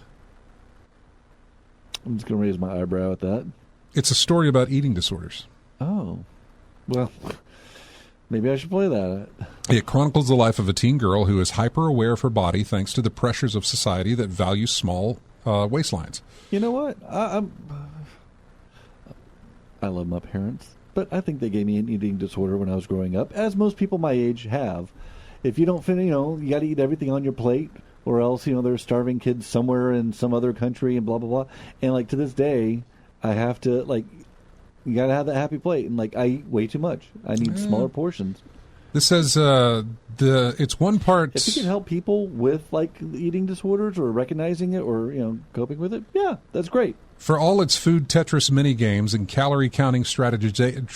[SPEAKER 2] I'm just going to raise my eyebrow at that.
[SPEAKER 1] It's a story about eating disorders.
[SPEAKER 2] Oh. Well, maybe I should play that.
[SPEAKER 1] It chronicles the life of a teen girl who is hyper-aware of her body thanks to the pressures of society that value small waistlines.
[SPEAKER 2] You know what? I love my parents, but I think they gave me an eating disorder when I was growing up, as most people my age have. If you don't finish, you got to eat everything on your plate, or else, there's starving kids somewhere in some other country and blah, blah, blah. And, like, to this day, I have to, like, you got to have that happy plate. And, like, I eat way too much. I need smaller portions.
[SPEAKER 1] This says it's one part...
[SPEAKER 2] If you can help people with, like, eating disorders or recognizing it or, coping with it, yeah, that's great.
[SPEAKER 1] For all its food Tetris mini-games and calorie-counting strategery...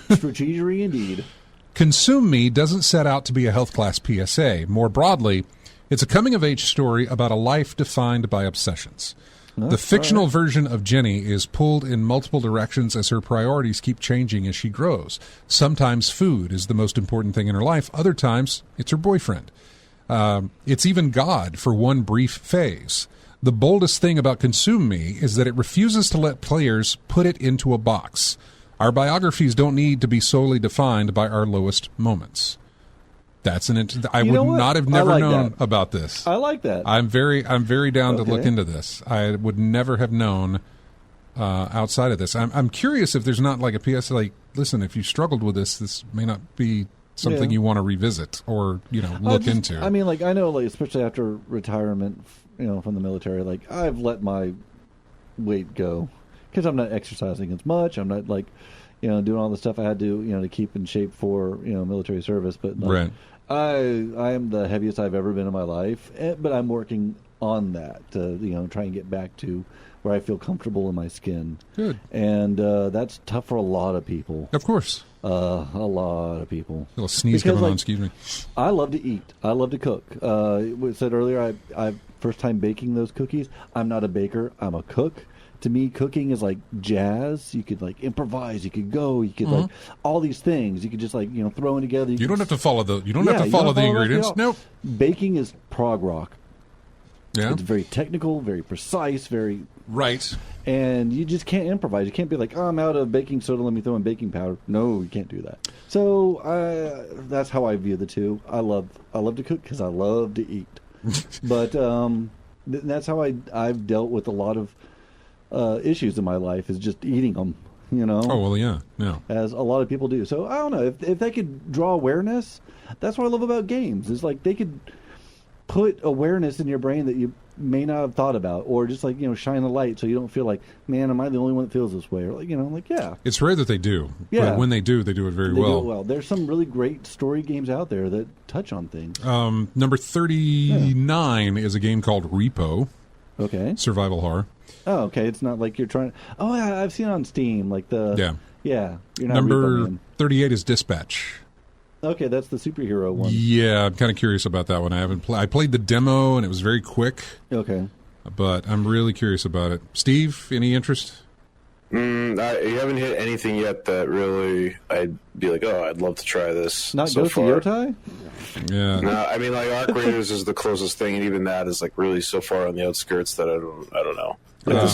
[SPEAKER 2] Strategery indeed.
[SPEAKER 1] Consume Me doesn't set out to be a health class PSA. More broadly, it's a coming-of-age story about a life defined by obsessions. The fictional version of Jenny is pulled in multiple directions as her priorities keep changing as she grows. Sometimes food is the most important thing in her life. Other times, it's her boyfriend. It's even God for one brief phase. The boldest thing about Consume Me is that it refuses to let players put it into a box. Our biographies don't need to be solely defined by our lowest moments. That's I would not have never known about this.
[SPEAKER 2] I like that.
[SPEAKER 1] I'm very down to look into this. I would never have known outside of this. I'm curious if there's not like a PS like, listen, if you struggled with this may not be something you want to revisit or look into.
[SPEAKER 2] I mean, like I know, like especially after retirement, from the military, like I've let my weight go because I'm not exercising as much. I'm not like doing all the stuff I had to to keep in shape for military service. But like,
[SPEAKER 1] right.
[SPEAKER 2] I am the heaviest I've ever been in my life, but I'm working on that to try and get back to where I feel comfortable in my skin.
[SPEAKER 1] Good.
[SPEAKER 2] And that's tough for a lot of people.
[SPEAKER 1] Of course.
[SPEAKER 2] A lot of people.
[SPEAKER 1] A little sneeze going on, excuse me.
[SPEAKER 2] I love to eat. I love to cook. We said earlier, I first time baking those cookies. I'm not a baker. I'm a cook. To me, cooking is like jazz. You could like improvise. You could go. You could like all these things. You could just like throw in together.
[SPEAKER 1] You don't have to follow the. You don't have to follow the ingredients. Nope.
[SPEAKER 2] Baking is prog rock.
[SPEAKER 1] Yeah.
[SPEAKER 2] It's very technical, very precise, very
[SPEAKER 1] right.
[SPEAKER 2] And you just can't improvise. You can't be like, I'm out of baking soda. Let me throw in baking powder. No, you can't do that. So that's how I view the two. I love to cook because I love to eat. But that's how I've dealt with a lot of issues in my life is just eating them.
[SPEAKER 1] Oh well, yeah,
[SPEAKER 2] as a lot of people do. So I don't know if they could draw awareness. That's what I love about games. Is like they could put awareness in your brain that you may not have thought about, or just like shine a light so you don't feel like, man, am I the only one that feels this way? Or like like yeah.
[SPEAKER 1] It's rare that they do.
[SPEAKER 2] Yeah.
[SPEAKER 1] But when they do it very well.
[SPEAKER 2] They do it well. There's some really great story games out there that touch on things.
[SPEAKER 1] Number 39 is a game called Repo.
[SPEAKER 2] Okay.
[SPEAKER 1] Survival horror.
[SPEAKER 2] Oh, okay. It's not like you're trying. Oh, yeah, I've seen it on Steam. Like the yeah. You're not
[SPEAKER 1] Number 38 is Dispatch.
[SPEAKER 2] Okay, that's the superhero one.
[SPEAKER 1] Yeah, I'm kind of curious about that one. I played the demo and it was very quick.
[SPEAKER 2] Okay,
[SPEAKER 1] but I'm really curious about it. Steve, any interest?
[SPEAKER 3] You haven't hit anything yet that really I'd be like, oh, I'd love to try this.
[SPEAKER 2] Not
[SPEAKER 3] so
[SPEAKER 2] Ghost
[SPEAKER 3] far.
[SPEAKER 2] of Yotai?
[SPEAKER 3] Yeah. No, I mean, like Arc Raiders is the closest thing, and even that is like really so far on the outskirts that I don't know. Like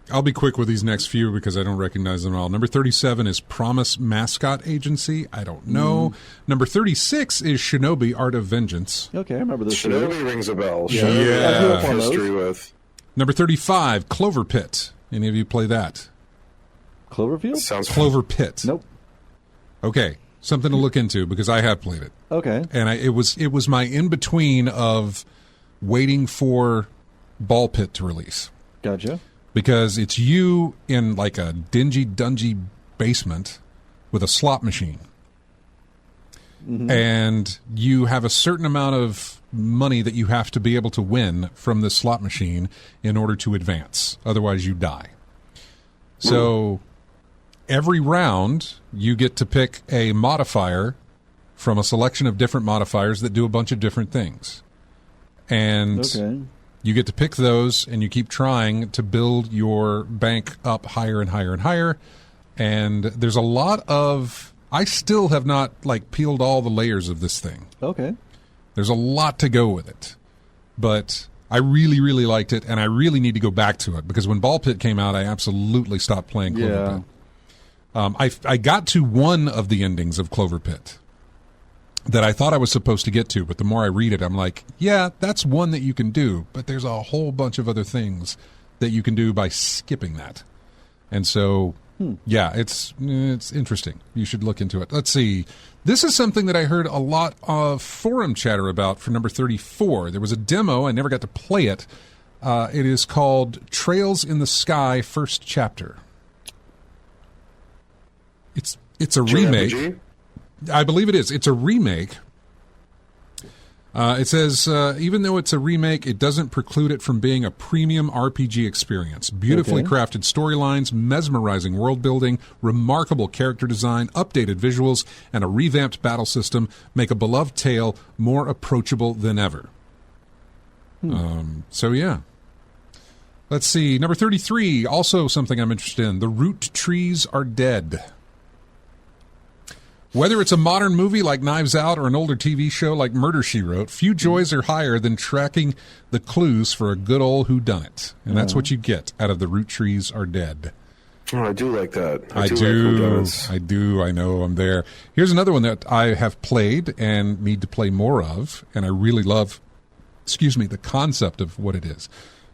[SPEAKER 1] I'll be quick with these next few because I don't recognize them all. Number 37 is Promise Mascot Agency. I don't know. Number 36 is Shinobi Art of Vengeance.
[SPEAKER 2] Okay, I remember this.
[SPEAKER 3] Shinobi rings a bell.
[SPEAKER 1] Yeah.
[SPEAKER 3] Shinobi I have history with.
[SPEAKER 1] Number 35, Clover Pit. Any of you play that?
[SPEAKER 2] Cloverfield?
[SPEAKER 3] Sounds
[SPEAKER 1] Clover Pit.
[SPEAKER 2] Nope.
[SPEAKER 1] Okay, something to look into because I have played it.
[SPEAKER 2] Okay.
[SPEAKER 1] And it was my in-between of waiting for Ball Pit to release.
[SPEAKER 2] Gotcha.
[SPEAKER 1] Because it's you in like a dingy, dungy basement with a slot machine. Mm-hmm. And you have a certain amount of money that you have to be able to win from this slot machine in order to advance. Otherwise, you die. So every round, you get to pick a modifier from a selection of different modifiers that do a bunch of different things. And you get to pick those, and you keep trying to build your bank up higher and higher and higher. And there's a lot of... I still have not, peeled all the layers of this thing.
[SPEAKER 2] Okay.
[SPEAKER 1] There's a lot to go with it. But I really, really liked it, and I really need to go back to it, because when Ball Pit came out, I absolutely stopped playing Clover Pit. I got to one of the endings of Clover Pit that I thought I was supposed to get to, but the more I read it, I'm like, yeah, that's one that you can do, but there's a whole bunch of other things that you can do by skipping that. And so, yeah, it's interesting. You should look into it. Let's see. This is something that I heard a lot of forum chatter about for number 34. There was a demo. I never got to play it. It is called Trails in the Sky First Chapter. It's a remake.
[SPEAKER 3] RPG?
[SPEAKER 1] I believe it is. It's a remake. It says, even though it's a remake, it doesn't preclude it from being a premium RPG experience. Beautifully crafted storylines, mesmerizing world building, remarkable character design, updated visuals, and a revamped battle system make a beloved tale more approachable than ever. So, yeah. Let's see. Number 33, also something I'm interested in. The root trees are dead. Whether it's a modern movie like Knives Out or an older TV show like Murder, She Wrote, few joys are higher than tracking the clues for a good old whodunit. And that's what you get out of The Root Trees Are Dead.
[SPEAKER 3] Oh, I do like that.
[SPEAKER 1] I do. I know. I'm there. Here's another one that I have played and need to play more of, and I really love, the concept of what it is.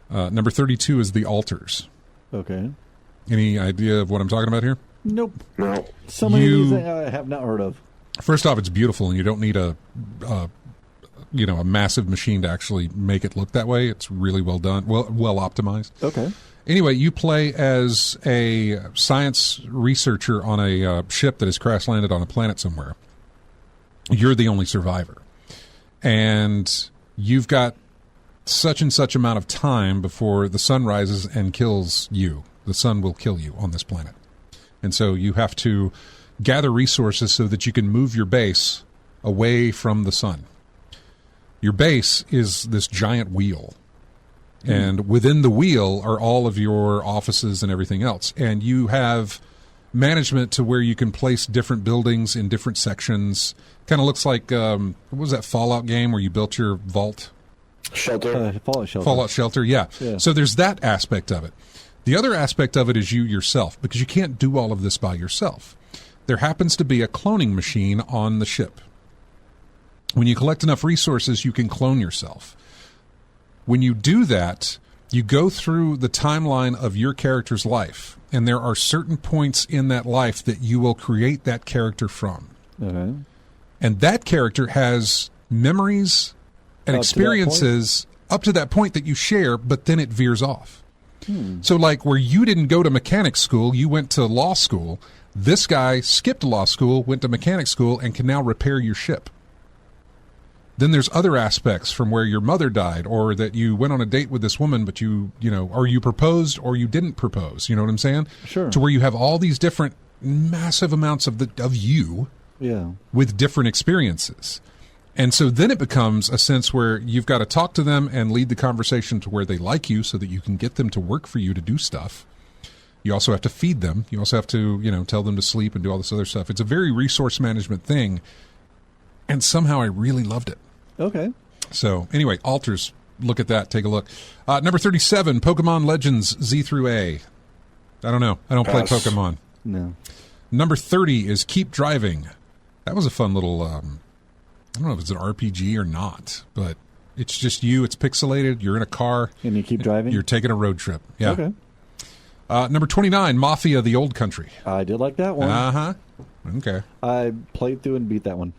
[SPEAKER 1] Number 32 is The Altars.
[SPEAKER 2] Okay.
[SPEAKER 1] Any idea of what I'm talking about here?
[SPEAKER 2] Nope.
[SPEAKER 3] No.
[SPEAKER 2] So many of these I have not heard of.
[SPEAKER 1] First off, it's beautiful, and you don't need a massive machine to actually make it look that way. It's really well done, well optimized.
[SPEAKER 2] Okay.
[SPEAKER 1] Anyway, you play as a science researcher on a ship that has crash landed on a planet somewhere. You're the only survivor, and you've got such and such amount of time before the sun rises and kills you. The sun will kill you on this planet. And so you have to gather resources so that you can move your base away from the sun. Your base is this giant wheel. And within the wheel are all of your offices and everything else. And you have management to where you can place different buildings in different sections. Kind of looks like, what was that Fallout game where you built your vault?
[SPEAKER 3] Shelter.
[SPEAKER 2] Fallout
[SPEAKER 1] Shelter, yeah. So there's that aspect of it. The other aspect of it is you yourself, because you can't do all of this by yourself. There happens to be a cloning machine on the ship. When you collect enough resources, you can clone yourself. When you do that, you go through the timeline of your character's life, and there are certain points in that life that you will create that character from.
[SPEAKER 2] Okay.
[SPEAKER 1] And that character has memories and experiences up to that point that you share, but then it veers off. So like where you didn't go to mechanic school, you went to law school. This guy skipped law school, went to mechanic school, and can now repair your ship. Then there's other aspects from where your mother died, or that you went on a date with this woman, but or you proposed or you didn't propose. You know what I'm saying?
[SPEAKER 2] Sure.
[SPEAKER 1] To where you have all these different massive amounts of you with different experiences. And so then it becomes a sense where you've got to talk to them and lead the conversation to where they like you so that you can get them to work for you to do stuff. You also have to feed them. You also have to, tell them to sleep and do all this other stuff. It's a very resource management thing. And somehow I really loved it.
[SPEAKER 2] Okay.
[SPEAKER 1] So anyway, Altars, look at that. Take a look. Number 37, Pokemon Legends Z through A. I don't know. I don't play Pokemon.
[SPEAKER 2] No.
[SPEAKER 1] Number 30 is Keep Driving. That was a fun little... I don't know if it's an RPG or not, but it's just you. It's pixelated. You're in a car.
[SPEAKER 2] And you keep driving?
[SPEAKER 1] You're taking a road trip. Yeah.
[SPEAKER 2] Okay.
[SPEAKER 1] Number 29, Mafia, The Old Country.
[SPEAKER 2] I did like that one.
[SPEAKER 1] Uh-huh. Okay.
[SPEAKER 2] I played through and beat that one.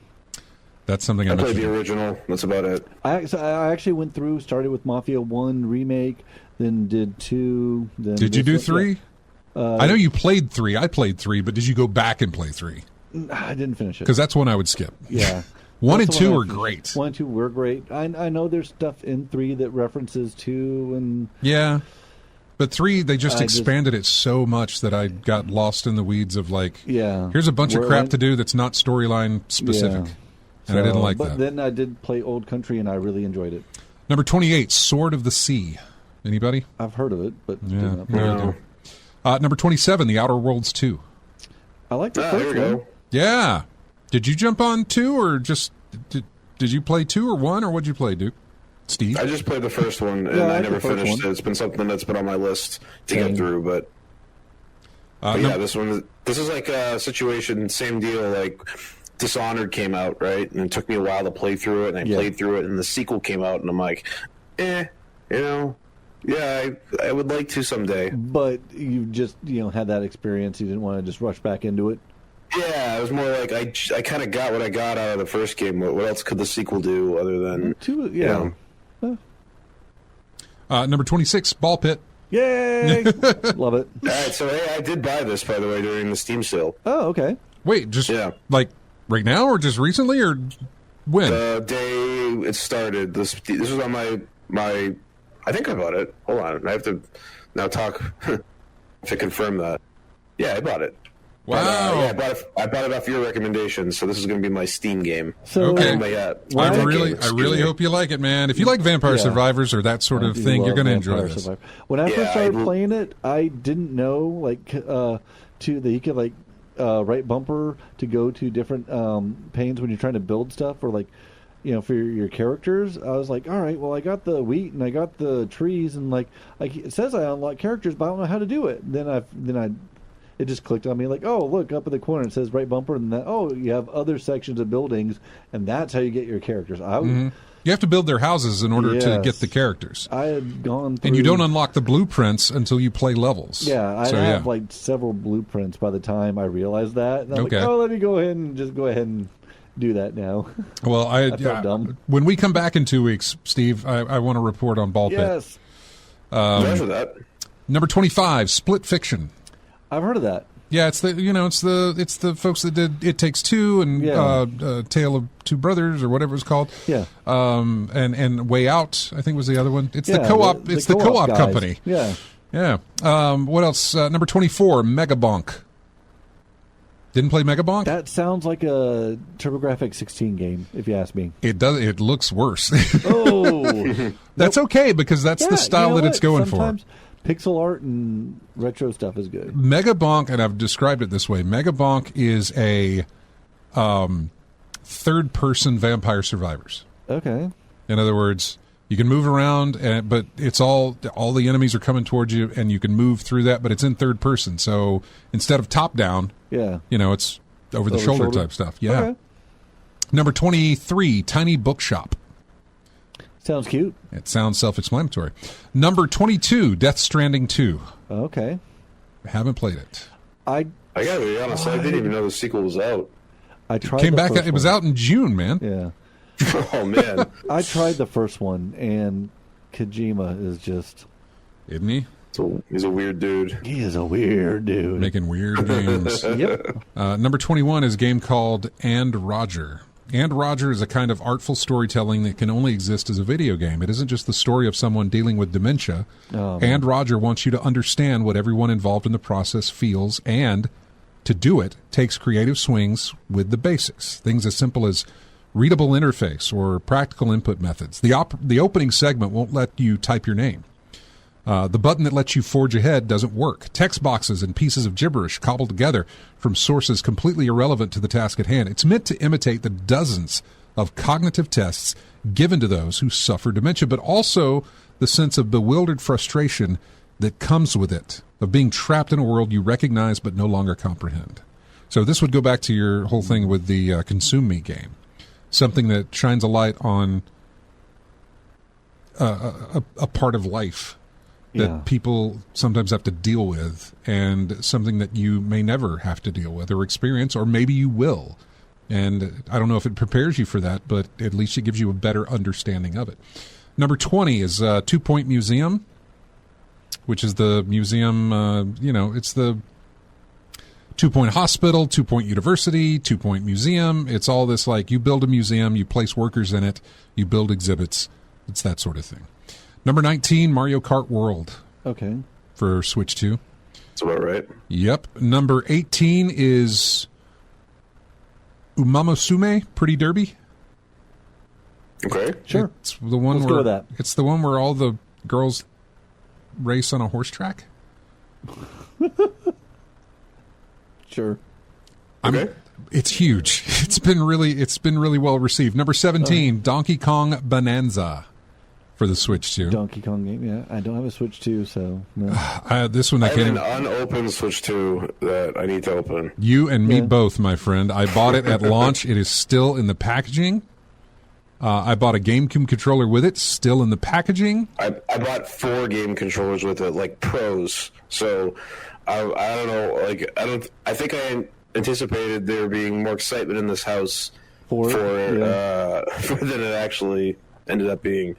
[SPEAKER 1] That's something
[SPEAKER 3] I played the original. That's about it.
[SPEAKER 2] I actually went through, started with Mafia 1 Remake, then did 2. Then
[SPEAKER 1] did you do 3?
[SPEAKER 2] Yeah.
[SPEAKER 1] I know you played 3. I played 3, but did you go back and play 3?
[SPEAKER 2] I didn't finish it.
[SPEAKER 1] Because that's one I would skip.
[SPEAKER 2] Yeah.
[SPEAKER 1] 1 and
[SPEAKER 2] That's the
[SPEAKER 1] 2
[SPEAKER 2] one
[SPEAKER 1] are
[SPEAKER 2] I-
[SPEAKER 1] great.
[SPEAKER 2] 1 and 2 were great. I know there's stuff in 3 that references 2, and
[SPEAKER 1] Yeah. But 3, they just
[SPEAKER 2] I just-
[SPEAKER 1] expanded it so much that I got lost in the weeds of like,
[SPEAKER 2] yeah.
[SPEAKER 1] here's a bunch of
[SPEAKER 2] Where it
[SPEAKER 1] crap
[SPEAKER 2] went-
[SPEAKER 1] to do that's not storyline specific.
[SPEAKER 2] Yeah.
[SPEAKER 1] And I didn't
[SPEAKER 2] So,
[SPEAKER 1] like
[SPEAKER 2] but
[SPEAKER 1] that.
[SPEAKER 2] then I did play Old Country, and I really enjoyed it.
[SPEAKER 1] Number 28, Sword of the Sea. Anybody?
[SPEAKER 2] I've heard of it, but
[SPEAKER 1] Yeah.
[SPEAKER 2] did not play
[SPEAKER 1] No,
[SPEAKER 2] it.
[SPEAKER 1] I do. Number 27, The Outer Worlds 2.
[SPEAKER 2] I like the
[SPEAKER 3] There
[SPEAKER 2] first
[SPEAKER 3] we
[SPEAKER 2] one.
[SPEAKER 3] go.
[SPEAKER 1] Yeah. Did you jump on 2 or just did you play 2 or 1 or what'd you play, Duke? Steve?
[SPEAKER 3] I just played the first one, and
[SPEAKER 2] Yeah, I
[SPEAKER 3] I
[SPEAKER 2] like
[SPEAKER 3] never
[SPEAKER 2] the first
[SPEAKER 3] finished
[SPEAKER 2] one.
[SPEAKER 3] it. It's been something that's been on my list to
[SPEAKER 2] Same.
[SPEAKER 3] get through, but yeah, this is like a situation, same deal. Like Dishonored came out, right, and it took me a while to play through it, and I played through it, and the sequel came out, and I'm like, yeah, I would like to someday.
[SPEAKER 2] But you just had that experience. You didn't want to just rush back into it.
[SPEAKER 3] Yeah, it was more like I kind of got what I got out of the first game. What else could the sequel do other than
[SPEAKER 2] Two, yeah.
[SPEAKER 1] Number 26, Ball Pit.
[SPEAKER 2] Yay! Love it.
[SPEAKER 3] All right, so hey, I did buy this, by the way, during the Steam sale.
[SPEAKER 2] Oh, okay.
[SPEAKER 1] Wait, just
[SPEAKER 3] Yeah.
[SPEAKER 1] like right now or just recently or when?
[SPEAKER 3] The day it started, this was on my. I think I bought it. Hold on, I have to now talk to confirm that. Yeah, I bought it.
[SPEAKER 1] Wow.
[SPEAKER 3] But, yeah, I bought it off your recommendation, so this is going to be my Steam game.
[SPEAKER 2] So,
[SPEAKER 1] Okay.
[SPEAKER 3] My
[SPEAKER 1] I
[SPEAKER 3] game,
[SPEAKER 1] really
[SPEAKER 3] excuse me.
[SPEAKER 1] hope you like it, man. If you like Vampire
[SPEAKER 2] Yeah.
[SPEAKER 1] Survivors or that sort
[SPEAKER 2] I
[SPEAKER 1] of
[SPEAKER 2] do
[SPEAKER 1] thing, you're
[SPEAKER 2] love
[SPEAKER 1] going to
[SPEAKER 2] Vampire
[SPEAKER 1] enjoy this.
[SPEAKER 2] Survivor. When I
[SPEAKER 3] Yeah,
[SPEAKER 2] first started
[SPEAKER 3] I-
[SPEAKER 2] playing it, I didn't know that you could right bumper to go to different panes when you're trying to build stuff or for your characters. I was like, all right, well, I got the wheat and I got the trees and it says I unlock characters, but I don't know how to do it. It just clicked on me like, oh, look up in the corner it says right bumper, and you have other sections of buildings, and that's how you get your characters.
[SPEAKER 1] You have to build their houses in order to
[SPEAKER 2] Yes.
[SPEAKER 1] get the characters.
[SPEAKER 2] I had gone through,
[SPEAKER 1] And you don't unlock the blueprints until you play levels.
[SPEAKER 2] Yeah, I
[SPEAKER 1] So,
[SPEAKER 2] have several blueprints by the time I realized that. And I'm
[SPEAKER 1] Okay.
[SPEAKER 2] like, oh, let me go ahead and do that now.
[SPEAKER 1] Well,
[SPEAKER 2] I felt dumb.
[SPEAKER 1] when we come back in 2 weeks, Steve, I want to report on Ball Pit.
[SPEAKER 2] Yes,
[SPEAKER 3] After that,
[SPEAKER 1] Number 25, Split Fiction.
[SPEAKER 2] I've heard of that.
[SPEAKER 1] Yeah, it's the folks that did It Takes Two and
[SPEAKER 2] Yeah.
[SPEAKER 1] Tale of Two Brothers or whatever it's called.
[SPEAKER 2] Yeah.
[SPEAKER 1] And Way Out, I think was the other one. It's the
[SPEAKER 2] Yeah,
[SPEAKER 1] co-op. It's the co-op
[SPEAKER 2] guys.
[SPEAKER 1] company.
[SPEAKER 2] Yeah.
[SPEAKER 1] Yeah. What else? Number 24, Megabonk. Didn't play Megabonk?
[SPEAKER 2] That sounds like a TurboGrafx 16 game, if you ask me.
[SPEAKER 1] It does. It looks worse.
[SPEAKER 2] Oh,
[SPEAKER 1] That's okay because that's the style that it's going
[SPEAKER 2] Sometimes pixel art and retro stuff is good.
[SPEAKER 1] for. Megabonk, and I've described it this way. Megabonk is a third-person Vampire Survivors.
[SPEAKER 2] Okay.
[SPEAKER 1] In other words, you can move around, but it's all the enemies are coming towards you, and you can move through that, but it's in third person. So instead of top down,
[SPEAKER 2] Yeah.
[SPEAKER 1] it's over the shoulder type stuff. Yeah.
[SPEAKER 2] Okay.
[SPEAKER 1] Number 23, Tiny Bookshop.
[SPEAKER 2] Sounds cute.
[SPEAKER 1] It sounds self-explanatory. Number 22, Death Stranding 2.
[SPEAKER 2] Okay.
[SPEAKER 1] Haven't played it.
[SPEAKER 2] I
[SPEAKER 3] I gotta be honest, I didn't even know the sequel was out.
[SPEAKER 2] tried
[SPEAKER 1] Came
[SPEAKER 2] the
[SPEAKER 1] back.
[SPEAKER 2] first
[SPEAKER 1] It was
[SPEAKER 2] one.
[SPEAKER 1] out in June, man.
[SPEAKER 2] Yeah.
[SPEAKER 3] Oh man,
[SPEAKER 2] I tried the first one, and Kojima is just...
[SPEAKER 1] Isn't he?
[SPEAKER 3] he's a weird dude.
[SPEAKER 2] He is a weird dude.
[SPEAKER 1] Making weird games.
[SPEAKER 2] Yep.
[SPEAKER 1] Number 21 is a game called And Roger. And Roger is a kind of artful storytelling that can only exist as a video game. It isn't just the story of someone dealing with dementia. And Roger wants you to understand what everyone involved in the process feels, and to do it takes creative swings with the basics. Things as simple as readable interface or practical input methods. The opening segment won't let you type your name. The button that lets you forge ahead doesn't work. Text boxes and pieces of gibberish cobbled together from sources completely irrelevant to the task at hand. It's meant to imitate the dozens of cognitive tests given to those who suffer dementia, but also the sense of bewildered frustration that comes with it, of being trapped in a world you recognize but no longer comprehend. So this would go back to your whole thing with the Consume Me game. Something that shines a light on a part of life that people sometimes have to deal with, and something that you may never have to deal with or experience, or maybe you will. And I don't know if it prepares you for that, but at least it gives you a better understanding of it. Number 20 is 2 Point Museum, which is the museum, it's the 2 Point Hospital, 2 Point University, 2 Point Museum. It's all this like you build a museum, you place workers in it, you build exhibits. It's that sort of thing. Number 19, Mario Kart World.
[SPEAKER 2] Okay.
[SPEAKER 1] For Switch 2.
[SPEAKER 3] That's about right.
[SPEAKER 1] Yep. Number 18 is Umamusume Pretty Derby.
[SPEAKER 3] Okay.
[SPEAKER 2] Sure.
[SPEAKER 1] It's the one
[SPEAKER 2] Let's
[SPEAKER 1] where
[SPEAKER 2] go with that.
[SPEAKER 1] It's the one where all the girls race on a horse track.
[SPEAKER 2] Sure.
[SPEAKER 3] Okay.
[SPEAKER 1] It's huge. It's been really well received. Number 17, Donkey Kong Bonanza for the Switch 2.
[SPEAKER 2] Donkey Kong game, yeah. I don't have a Switch 2, so no.
[SPEAKER 1] This one I
[SPEAKER 3] have
[SPEAKER 1] can't.
[SPEAKER 3] an unopened Switch 2 that I need to open.
[SPEAKER 1] You and me both, my friend. I bought it at launch. It is still in the packaging. I bought a GameCube controller with it, still in the packaging.
[SPEAKER 3] I bought 4 game controllers with it, like pros. So I don't know. Like I think I anticipated there being more excitement in this house for than it actually ended up being.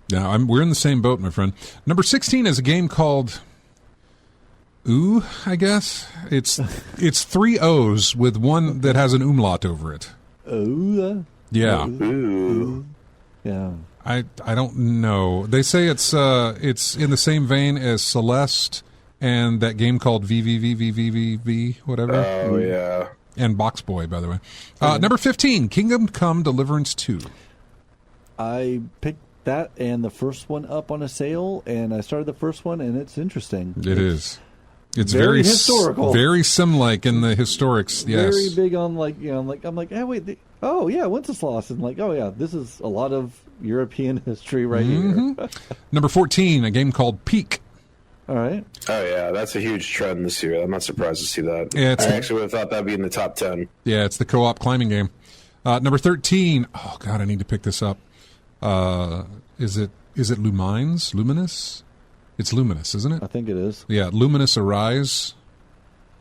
[SPEAKER 1] Yeah, we're in the same boat, my friend. Number 16 is a game called Ooh, I guess. It's 3 O's with one that has an umlaut over it.
[SPEAKER 2] Ooh.
[SPEAKER 1] Yeah.
[SPEAKER 3] Ooh.
[SPEAKER 2] Yeah.
[SPEAKER 1] I don't know. They say it's in the same vein as Celeste and that game called VVVVVV, whatever.
[SPEAKER 3] Oh, yeah.
[SPEAKER 1] And Box Boy, by the way. Number 15, Kingdom Come Deliverance 2.
[SPEAKER 2] I picked that and the first one up on a sale, and I started the first one, and it's interesting.
[SPEAKER 1] It's
[SPEAKER 2] very historical.
[SPEAKER 1] Very sim-like in the historics, yes.
[SPEAKER 2] Very big on, like, you know, I'm like, hey, wait, Wenceslas, and like, oh, yeah, this is a lot of European history right here.
[SPEAKER 1] Number 14, a game called Peak.
[SPEAKER 2] All right.
[SPEAKER 3] Oh, yeah, that's a huge trend this year. I'm not surprised to see that.
[SPEAKER 1] Yeah,
[SPEAKER 3] I actually would have thought that'd be in the top 10.
[SPEAKER 1] Yeah, it's the co-op climbing game. Number 13, oh, God, I need to pick this up. Is it Lumines? Luminous? It's Luminous, isn't it?
[SPEAKER 2] I think it is.
[SPEAKER 1] Yeah, Luminous Arise,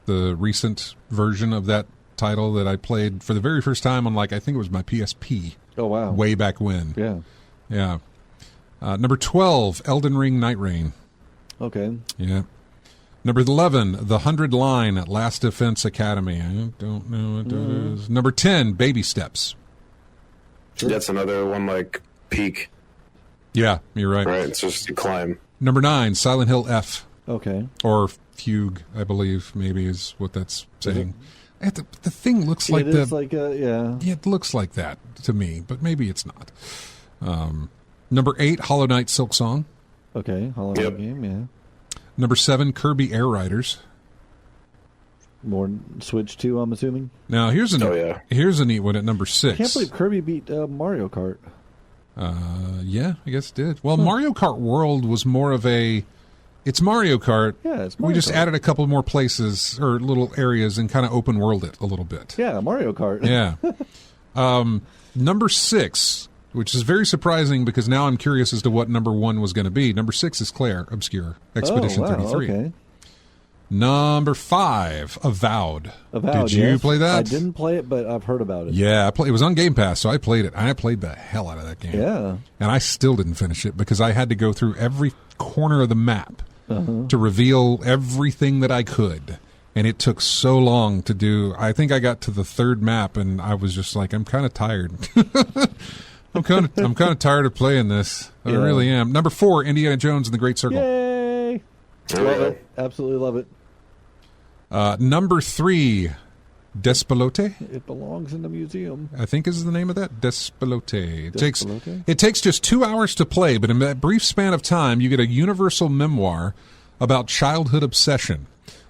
[SPEAKER 1] the recent version of that title that I played for the very first time on, like, I think it was my PSP.
[SPEAKER 2] Oh, wow.
[SPEAKER 1] Way back when.
[SPEAKER 2] Yeah.
[SPEAKER 1] Yeah. Number 12, Elden Ring Night Rain.
[SPEAKER 2] Okay.
[SPEAKER 1] Yeah. Number 11, The 100 Line at Last Defense Academy. I don't know what that is. Number 10, Baby Steps.
[SPEAKER 2] Sure.
[SPEAKER 3] That's another one like Peak.
[SPEAKER 1] Yeah, you're right.
[SPEAKER 3] Right, it's just a climb.
[SPEAKER 1] Number 9, Silent Hill F.
[SPEAKER 2] Okay.
[SPEAKER 1] Or Fugue, I believe, maybe is what that's saying. The thing looks like
[SPEAKER 2] yeah,
[SPEAKER 1] it looks like that to me, but maybe it's not. Number 8, Hollow Knight Silk Song.
[SPEAKER 2] Okay, Hollow Knight game, yeah.
[SPEAKER 1] Number 7, Kirby Air Riders.
[SPEAKER 2] More Switch 2, I'm assuming.
[SPEAKER 1] Now here's a neat one at number 6.
[SPEAKER 2] I can't believe Kirby beat Mario Kart.
[SPEAKER 1] Yeah, I guess it did. Well, Mario Kart World was more of it's Mario Kart.
[SPEAKER 2] Yeah, it's Mario
[SPEAKER 1] We just
[SPEAKER 2] Kart.
[SPEAKER 1] added a couple more places or little areas and kind of open world it a little bit.
[SPEAKER 2] Yeah, Mario Kart.
[SPEAKER 1] Yeah. Number 6, which is very surprising because now I'm curious as to what number 1 was going to be. Number 6 is Claire Obscure Expedition 33.
[SPEAKER 2] Okay.
[SPEAKER 1] Number 5, Avowed. Did you
[SPEAKER 2] yes.
[SPEAKER 1] play that?
[SPEAKER 2] I didn't play it, but I've heard about it.
[SPEAKER 1] Yeah, it was on Game Pass, so I played it. I played the hell out of that game.
[SPEAKER 2] Yeah.
[SPEAKER 1] And I still didn't finish it because I had to go through every corner of the map to reveal everything that I could. And it took so long to do. I think I got to the 3rd map, and I was just like, I'm kind of tired. I'm kind of tired of playing this. I really am. Number 4, Indiana Jones and the Great Circle.
[SPEAKER 2] Yay! Love it. Absolutely love it.
[SPEAKER 1] Number 3, Despelote.
[SPEAKER 2] It belongs in the museum.
[SPEAKER 1] I think is the name of that. Despelote. It takes just 2 hours to play, but in that brief span of time, you get a universal memoir about childhood obsession.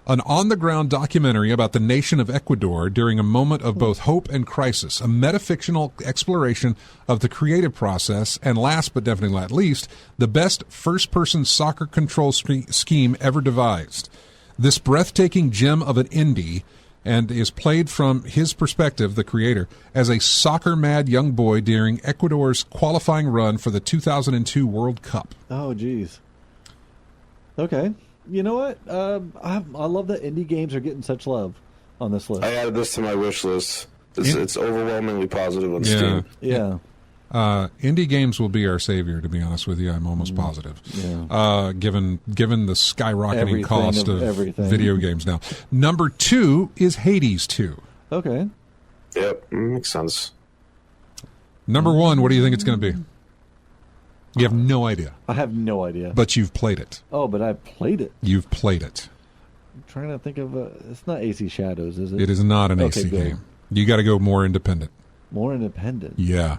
[SPEAKER 1] An on-the-ground documentary about the nation of Ecuador during a moment of both hope and crisis, a metafictional exploration of the creative process, and last but definitely not least, the best first-person soccer control scheme ever devised. This breathtaking gem of an indie and is played from his perspective, the creator, as a soccer-mad young boy during Ecuador's qualifying run for the 2002 World Cup.
[SPEAKER 2] Oh, geez. Okay. You know what? I love that indie games are getting such love on this list.
[SPEAKER 3] I added this to my wish list. It's overwhelmingly positive on Steam.
[SPEAKER 2] Yeah.
[SPEAKER 1] Indie games will be our savior, to be honest with you. I'm almost positive.
[SPEAKER 2] Yeah.
[SPEAKER 1] Given the skyrocketing
[SPEAKER 2] Everything
[SPEAKER 1] cost of
[SPEAKER 2] everything.
[SPEAKER 1] video games now. Number 2 is Hades 2.
[SPEAKER 2] Okay.
[SPEAKER 3] Yep, makes sense.
[SPEAKER 1] Number 1, what do you think it's going to be? You have no idea.
[SPEAKER 2] I have no idea.
[SPEAKER 1] But you've played it.
[SPEAKER 2] Oh, but I played it.
[SPEAKER 1] You've played it.
[SPEAKER 2] I'm trying to think of it's not AC Shadows, is it?
[SPEAKER 1] It is not an AC
[SPEAKER 2] good.
[SPEAKER 1] game. You got to go more independent.
[SPEAKER 2] More independent.
[SPEAKER 1] Yeah.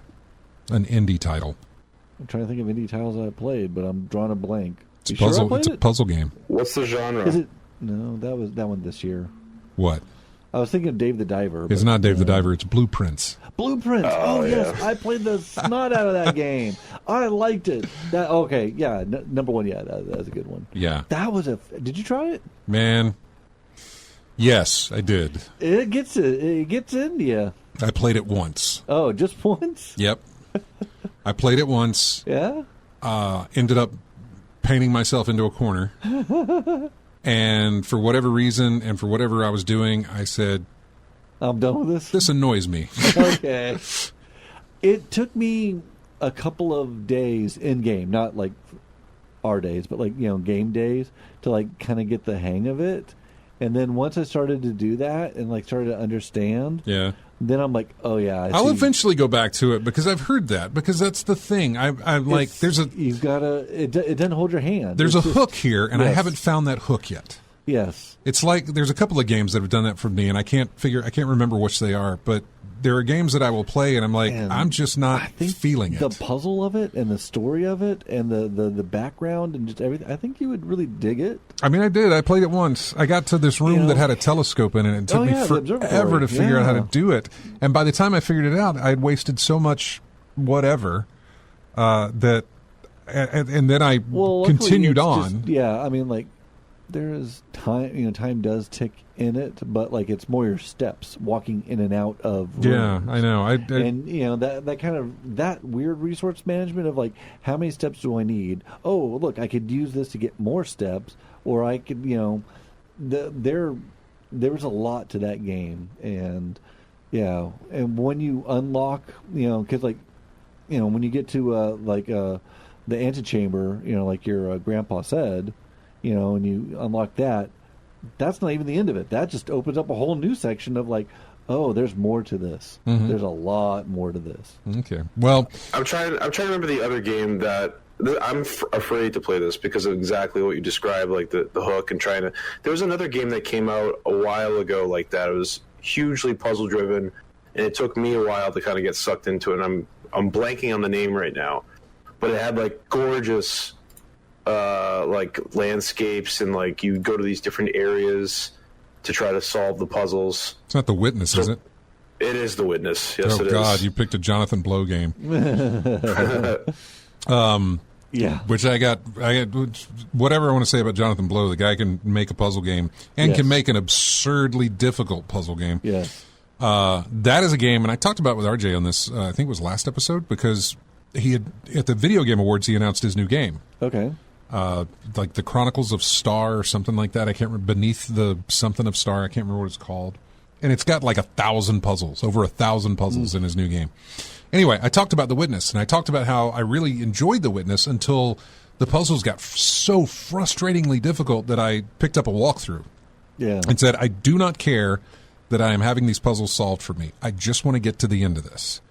[SPEAKER 1] An indie title.
[SPEAKER 2] I'm trying to think of indie titles I played, but I'm drawing a blank.
[SPEAKER 1] It's a
[SPEAKER 2] You sure I
[SPEAKER 1] puzzle.
[SPEAKER 2] played
[SPEAKER 1] It's a
[SPEAKER 2] it?
[SPEAKER 1] puzzle game.
[SPEAKER 3] What's the genre?
[SPEAKER 2] Is it? No, that was that one this year.
[SPEAKER 1] What?
[SPEAKER 2] I was thinking of Dave the Diver.
[SPEAKER 1] It's
[SPEAKER 2] but,
[SPEAKER 1] not Dave the Diver. It's Blueprints.
[SPEAKER 2] Blueprints. Oh, yes,
[SPEAKER 3] yeah.
[SPEAKER 2] I played the snot out of that game. I liked it. That okay? Yeah, number one. Yeah, that was a good one.
[SPEAKER 1] Yeah.
[SPEAKER 2] That was a. Did you try it?
[SPEAKER 1] Man. Yes, I did.
[SPEAKER 2] It gets into you.
[SPEAKER 1] I played it once.
[SPEAKER 2] Oh, just once?
[SPEAKER 1] Yep. I played it once.
[SPEAKER 2] Yeah.
[SPEAKER 1] Ended up painting myself into a corner. And for whatever reason and for whatever I was doing, I said,
[SPEAKER 2] I'm done with this.
[SPEAKER 1] this annoys me.
[SPEAKER 2] Okay. It took me a couple of days in game, not like our days, but like, game days to like kind of get the hang of it. And then once I started to do that and like started to understand,
[SPEAKER 1] Yeah.
[SPEAKER 2] then I'm like, oh yeah,
[SPEAKER 1] I'll eventually go back to it because I've heard that, because that's the thing. I'm like,
[SPEAKER 2] you've got to, it doesn't hold your hand.
[SPEAKER 1] there's
[SPEAKER 2] It's
[SPEAKER 1] a
[SPEAKER 2] just-
[SPEAKER 1] hook here, and I
[SPEAKER 2] Yes.
[SPEAKER 1] haven't found that hook yet.
[SPEAKER 2] Yes.
[SPEAKER 1] It's like there's a couple of games that have done that for me, and I can't remember which they are, but there are games that I will play, and I'm like,
[SPEAKER 2] And
[SPEAKER 1] I'm just not
[SPEAKER 2] I think
[SPEAKER 1] feeling
[SPEAKER 2] the
[SPEAKER 1] it.
[SPEAKER 2] puzzle of it and the story of it and the background and just everything. I think you would really dig it.
[SPEAKER 1] I mean, I did. I played it once. I got to this room that had a telescope in it, and it took
[SPEAKER 2] Oh,
[SPEAKER 1] me
[SPEAKER 2] yeah, the
[SPEAKER 1] forever
[SPEAKER 2] observatory.
[SPEAKER 1] to figure out how to
[SPEAKER 2] Yeah.
[SPEAKER 1] do it. And by the time I figured it out, I had wasted so much whatever that, and then I
[SPEAKER 2] Well, luckily
[SPEAKER 1] continued
[SPEAKER 2] it's
[SPEAKER 1] on.
[SPEAKER 2] just- yeah, I mean, like there is time. Time does tick in it, but like it's more your steps walking in and out of.
[SPEAKER 1] Yeah,
[SPEAKER 2] rooms.
[SPEAKER 1] I know.
[SPEAKER 2] And that kind of that weird resource management of like how many steps do I need? Oh, look, I could use this to get more steps, or I could there was a lot to that game, and and when you unlock because when you get to the antechamber, like your grandpa said, and you unlock that. That's not even the end of it. That just opens up a whole new section of like, oh, there's more to this.
[SPEAKER 1] Mm-hmm.
[SPEAKER 2] There's a lot more to this.
[SPEAKER 1] Okay. Well,
[SPEAKER 3] I'm trying to remember the other game that I'm afraid to play this because of exactly what you described, like the hook and trying to. There was another game that came out a while ago like that. It was hugely puzzle driven, and it took me a while to kind of get sucked into it. And I'm blanking on the name right now, but it had like gorgeous. Like landscapes, and like you go to these different areas to try to solve the puzzles.
[SPEAKER 1] it's not The Witness, is it?
[SPEAKER 3] It is The Witness. Yes,
[SPEAKER 1] Oh
[SPEAKER 3] it is.
[SPEAKER 1] God, you picked a Jonathan Blow game.
[SPEAKER 2] Yeah.
[SPEAKER 1] Which I got whatever I want to say about Jonathan Blow. The guy can make a puzzle game and
[SPEAKER 2] Yes.
[SPEAKER 1] can make an absurdly difficult puzzle game.
[SPEAKER 2] Yes.
[SPEAKER 1] That is a game, and I talked about it with RJ on this. I think it was last episode, because he had at the Video Game Awards he announced his new game,
[SPEAKER 2] Okay.
[SPEAKER 1] like the Chronicles of Star or something like that. I can't remember. Beneath the something of Star. I can't remember what it's called. And it's got like 1,000 puzzles, over 1,000 puzzles in his new game. Anyway, I talked about The Witness, and I talked about how I really enjoyed The Witness until the puzzles got so frustratingly difficult that I picked up a walkthrough
[SPEAKER 2] Yeah.
[SPEAKER 1] and said, I do not care that I am having these puzzles solved for me. I just want to get to the end of this.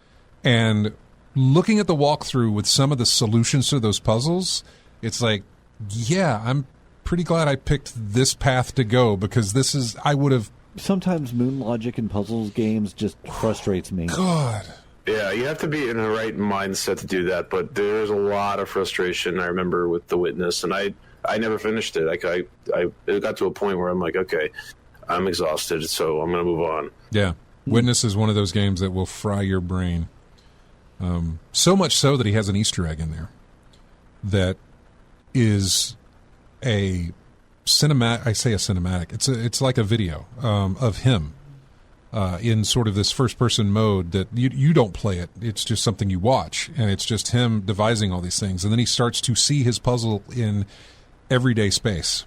[SPEAKER 1] And looking at the walkthrough with some of the solutions to those puzzles, it's like, yeah, I'm pretty glad I picked this path to go, because this is, I would have,
[SPEAKER 2] Sometimes moon logic in puzzles games just frustrates me.
[SPEAKER 1] God.
[SPEAKER 3] Yeah, you have to be in the right mindset to do that, but there's a lot of frustration I remember with The Witness, and I never finished it. Like it got to a point where I'm like, okay, I'm exhausted, so I'm going to move on.
[SPEAKER 1] Yeah. Witness is one of those games that will fry your brain. So much so that he has an Easter egg in there that is a cinematic. I say a cinematic. It's like a video of him in sort of this first-person mode that you don't play it. It's just something you watch, and it's just him devising all these things. And then he starts to see his puzzle in everyday space,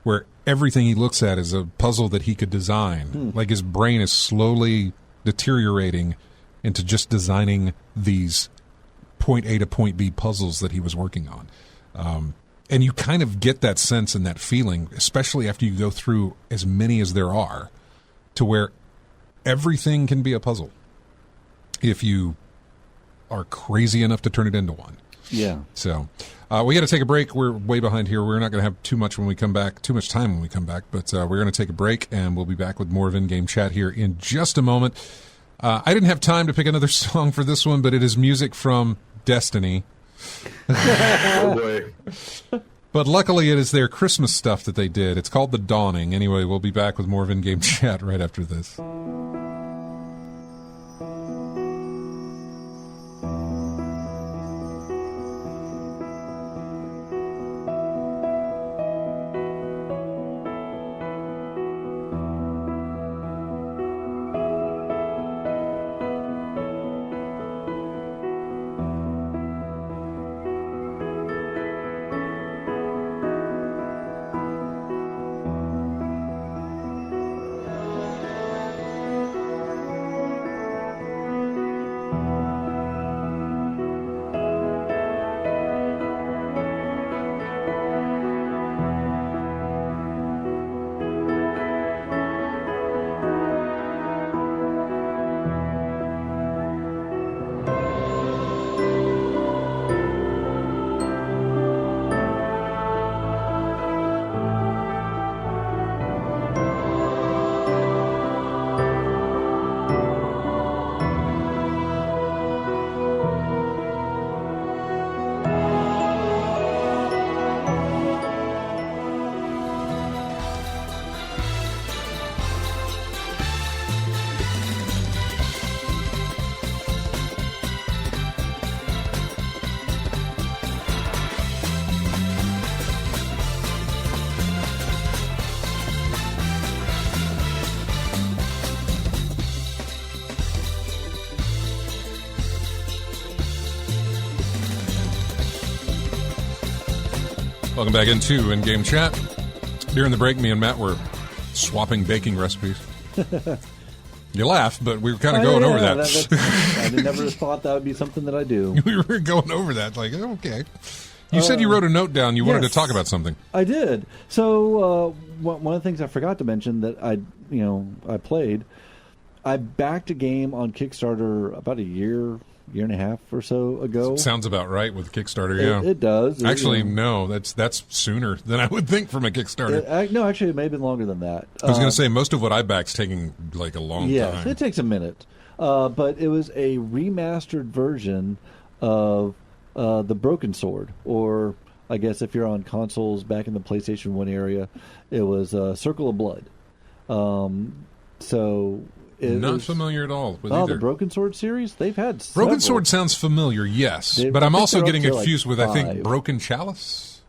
[SPEAKER 1] where everything he looks at is a puzzle that he could design. Like his brain is slowly deteriorating into just designing these point A to point B puzzles that he was working on. And you kind of get that sense and that feeling, especially after you go through as many as there are, to where everything can be a puzzle if you are crazy enough to turn it into one.
[SPEAKER 2] Yeah.
[SPEAKER 1] So we got to take a break. We're way behind here. We're not going to have too much time when we come back, but we're going to take a break, and we'll be back with more of In-Game Chat here in just a moment. I didn't have time to pick another song for this one, but it is music from Destiny.
[SPEAKER 3] Oh boy.
[SPEAKER 1] But luckily it is their Christmas stuff that they did. It's called The Dawning. Anyway, we'll be back with more of In-Game Chat right after this. Welcome back into In-Game Chat. During the break, me and Matt were swapping baking recipes. You laugh, but we were kind of going over that.
[SPEAKER 2] I never thought that would be something that I do.
[SPEAKER 1] We were going over that, like, okay. You said you wrote a note down. You wanted to talk about something.
[SPEAKER 2] I did. So one of the things I forgot to mention that I played, I backed a game on Kickstarter about a year and a half or so ago.
[SPEAKER 1] Sounds about right with Kickstarter, yeah.
[SPEAKER 2] It does.
[SPEAKER 1] Actually, no, that's sooner than I would think from a Kickstarter.
[SPEAKER 2] No, actually, it may have been longer than that.
[SPEAKER 1] I was going to say, most of what I back's taking like a long time.
[SPEAKER 2] Yes, it takes a minute. But it was a remastered version of the Broken Sword, or I guess if you're on consoles back in the PlayStation 1 area, it was Circle of Blood. Not
[SPEAKER 1] familiar at all with
[SPEAKER 2] either. The Broken Sword series? They've had several.
[SPEAKER 1] Broken Sword sounds familiar, yes. But I'm also getting confused with, I think, Broken Chalice?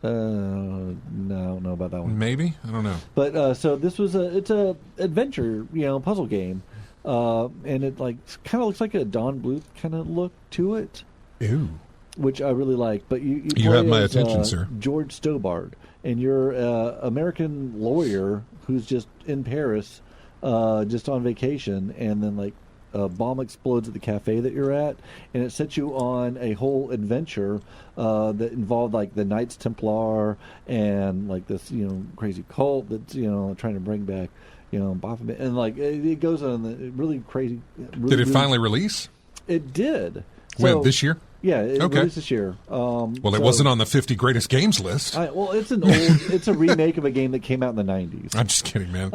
[SPEAKER 2] No, I don't know about that one.
[SPEAKER 1] Maybe? I don't know.
[SPEAKER 2] But so this was it's a adventure, puzzle game. And it kind of looks like a Don Bluth kind of look to it.
[SPEAKER 1] Ew.
[SPEAKER 2] Which I really like. But you
[SPEAKER 1] have my attention, sir.
[SPEAKER 2] George Stobart. And you're an American lawyer who's just in Paris, just on vacation, and then a bomb explodes at the cafe that you're at, and it sets you on a whole adventure that involved the Knights Templar and this crazy cult that's trying to bring back Baphomet, and it goes on the really crazy.
[SPEAKER 1] Did it finally release?
[SPEAKER 2] It did.
[SPEAKER 1] When, this year?
[SPEAKER 2] Yeah, it released this year.
[SPEAKER 1] It wasn't on the 50 greatest games list.
[SPEAKER 2] It's a remake of a game that came out in the 90s.
[SPEAKER 1] I'm just kidding, man.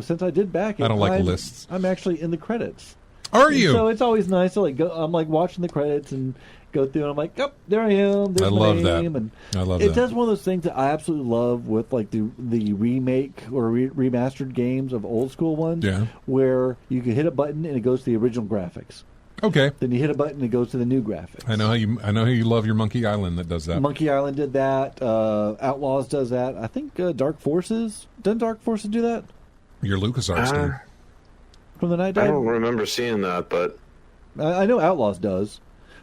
[SPEAKER 2] Since I did back it,
[SPEAKER 1] I don't like lists.
[SPEAKER 2] I'm actually in the credits.
[SPEAKER 1] Are you?
[SPEAKER 2] So it's always nice to I'm watching the credits and go through, and I'm like, oh, there I am. There's my name. And
[SPEAKER 1] I love that.
[SPEAKER 2] It does one of those things that I absolutely love with the remake or remastered games of old school ones, where you can hit a button and it goes to the original graphics.
[SPEAKER 1] Okay.
[SPEAKER 2] Then you hit a button and it goes to the new graphics.
[SPEAKER 1] I know how you love your Monkey Island that does that.
[SPEAKER 2] Monkey Island did that. Outlaws does that. I think Dark Forces. Doesn't Dark Forces do that?
[SPEAKER 1] Your LucasArts game.
[SPEAKER 2] From the Night Dive?
[SPEAKER 3] I don't remember seeing that, but
[SPEAKER 2] I know Outlaws does.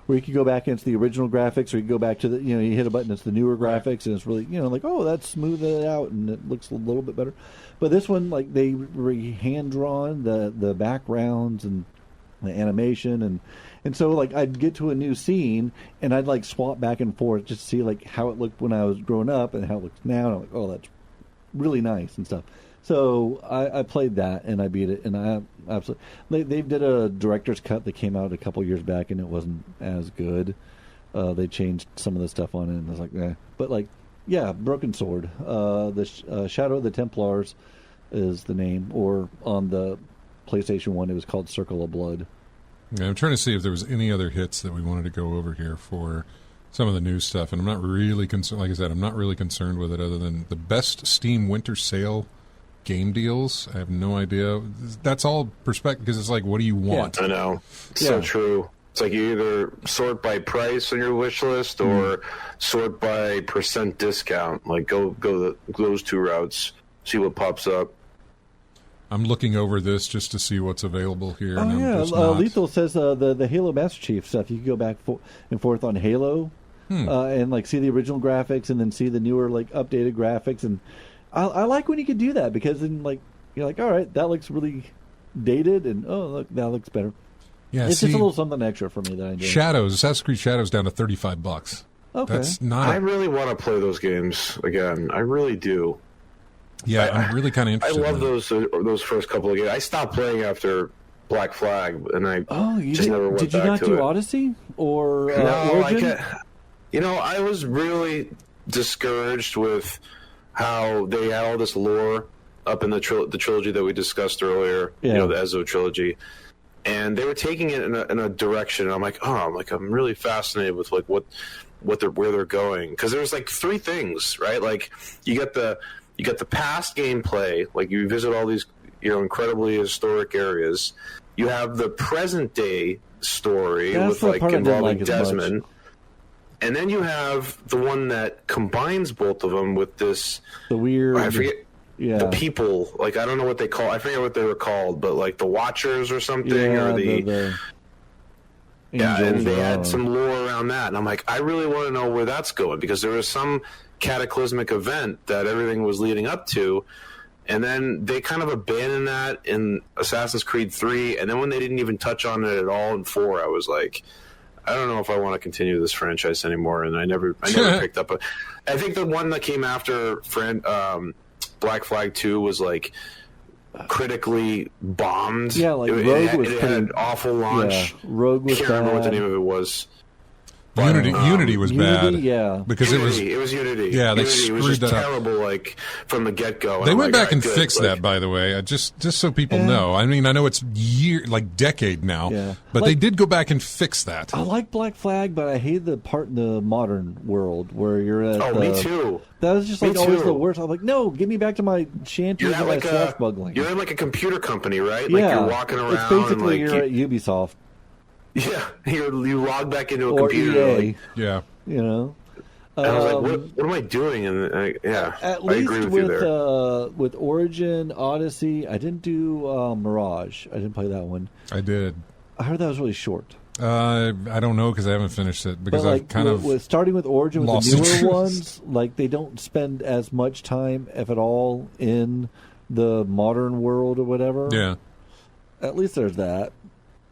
[SPEAKER 2] Where you can go back into the original graphics, or you can go back to the you hit a button, it's the newer graphics, and it's really that's smoothed it out and it looks a little bit better. But this one, they hand drawn the backgrounds, and the animation, and so like I'd get to a new scene and I'd like swap back and forth just to see like how it looked when I was growing up and how it looks now. And I'm like, oh, that's really nice and stuff. So I played that and I beat it, and I absolutely they did a director's cut that came out a couple years back and it wasn't as good. They changed some of the stuff on it and I was like, eh. But like, yeah, Broken Sword, the Shadow of the Templars is the name, or on the PlayStation 1 it was called Circle of Blood.
[SPEAKER 1] Yeah, I'm trying to see if there was any other hits that we wanted to go over here for some of the new stuff, and I'm not really concerned. Like I said, I'm not really concerned with it, other than the best Steam Winter Sale game deals. I have no idea. That's all perspective, because it's like, what do you want?
[SPEAKER 3] Yeah, I know. It's so true. It's like you either sort by price on your wish list or sort by % discount. Like go those two routes. See what pops up.
[SPEAKER 1] I'm looking over this just to see what's available here.
[SPEAKER 2] Oh,
[SPEAKER 1] and
[SPEAKER 2] yeah. Lethal says the Halo Master Chief stuff. You can go back and forth on Halo and like see the original graphics and then see the newer like updated graphics. And I like when you can do that, because then like you're like, all right, that looks really dated, and oh look, that looks better.
[SPEAKER 1] Yeah,
[SPEAKER 2] it's just a little something extra for me that I enjoy.
[SPEAKER 1] Assassin's Creed Shadows down to $35.
[SPEAKER 2] Okay,
[SPEAKER 1] that's not.
[SPEAKER 3] I really want to play those games again. I really do.
[SPEAKER 1] Yeah, I'm really kind of interested.
[SPEAKER 3] I love those first couple of games. I stopped playing after Black Flag, and I just never went back to it.
[SPEAKER 2] Did you not do Odyssey or
[SPEAKER 3] no,
[SPEAKER 2] Origin?
[SPEAKER 3] I was really discouraged with how they had all this lore up in the trilogy that we discussed earlier.
[SPEAKER 2] Yeah.
[SPEAKER 3] You know, the Ezio trilogy, and they were taking it in a direction. And I'm like, I'm really fascinated with like where they're going, because there's like three things, right? Like you get the past gameplay, like you visit all these, incredibly historic areas. You have the present day story with like involving Desmond. And then you have the one that combines both of them with this,
[SPEAKER 2] the weird,
[SPEAKER 3] I forget, the people, like I don't know what they call, I forget what they were called, but like the Watchers or something, or the and they had some lore around that, and I'm like, I really want to know where that's going, because there was some cataclysmic event that everything was leading up to, and then they kind of abandoned that in Assassin's Creed 3, and then when they didn't even touch on it at all in 4, I was like, I don't know if I want to continue this franchise anymore, and I never picked up I think the one that came after Black Flag 2 was like critically bombed.
[SPEAKER 2] Yeah, like Rogue was
[SPEAKER 3] it had an awful launch.
[SPEAKER 2] Yeah, Rogue was
[SPEAKER 3] I can't remember what the name of it was.
[SPEAKER 1] Unity was bad.
[SPEAKER 2] Yeah,
[SPEAKER 1] because
[SPEAKER 3] it was Unity.
[SPEAKER 1] Yeah, they
[SPEAKER 3] Unity
[SPEAKER 1] screwed
[SPEAKER 3] was just
[SPEAKER 1] that
[SPEAKER 3] terrible, like from the get go.
[SPEAKER 1] They went back and fixed that, by the way. Just so people know. I mean, I know it's decade now, but they did go back and fix that.
[SPEAKER 2] I like Black Flag, but I hate the part in the modern world where you're at.
[SPEAKER 3] Oh, me too.
[SPEAKER 2] That was just like always the worst. I'm like, no, get me back to my shanties and my swashbuckling.
[SPEAKER 3] You're in like a computer company, right? Like you're walking around.
[SPEAKER 2] It's basically
[SPEAKER 3] and
[SPEAKER 2] you're at Ubisoft.
[SPEAKER 3] Yeah, you log back into a
[SPEAKER 2] or
[SPEAKER 3] computer.
[SPEAKER 2] EA,
[SPEAKER 1] yeah,
[SPEAKER 2] you know.
[SPEAKER 3] And I was like, what am I doing? And
[SPEAKER 2] at least
[SPEAKER 3] I agree with you there.
[SPEAKER 2] With Origin, Odyssey, I didn't do Mirage. I didn't play that one.
[SPEAKER 1] I did.
[SPEAKER 2] I heard that was really short.
[SPEAKER 1] I don't know, because I haven't finished it, because I've kind of
[SPEAKER 2] starting with Origin with
[SPEAKER 1] lost
[SPEAKER 2] the newer
[SPEAKER 1] interest.
[SPEAKER 2] ones. Like they don't spend as much time, if at all, in the modern world or whatever.
[SPEAKER 1] Yeah.
[SPEAKER 2] At least there's that.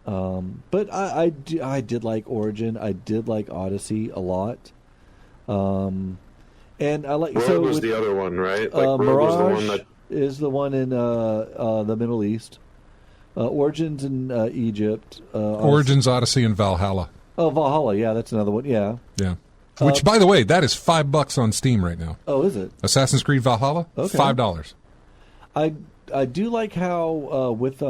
[SPEAKER 2] But I did like Origin. I did like Odyssey a lot. And I like
[SPEAKER 3] Rogue was the other one, right? Like
[SPEAKER 2] Mirage
[SPEAKER 3] was the one that
[SPEAKER 2] is the one in the Middle East. Origins in Egypt.
[SPEAKER 1] Origins, Odyssey, and Valhalla.
[SPEAKER 2] Oh, Valhalla, yeah, that's another one. Yeah.
[SPEAKER 1] Which, by the way, that is $5 on Steam right now.
[SPEAKER 2] Oh, is it?
[SPEAKER 1] Assassin's Creed Valhalla,
[SPEAKER 2] okay.
[SPEAKER 1] $5.
[SPEAKER 2] I do like how with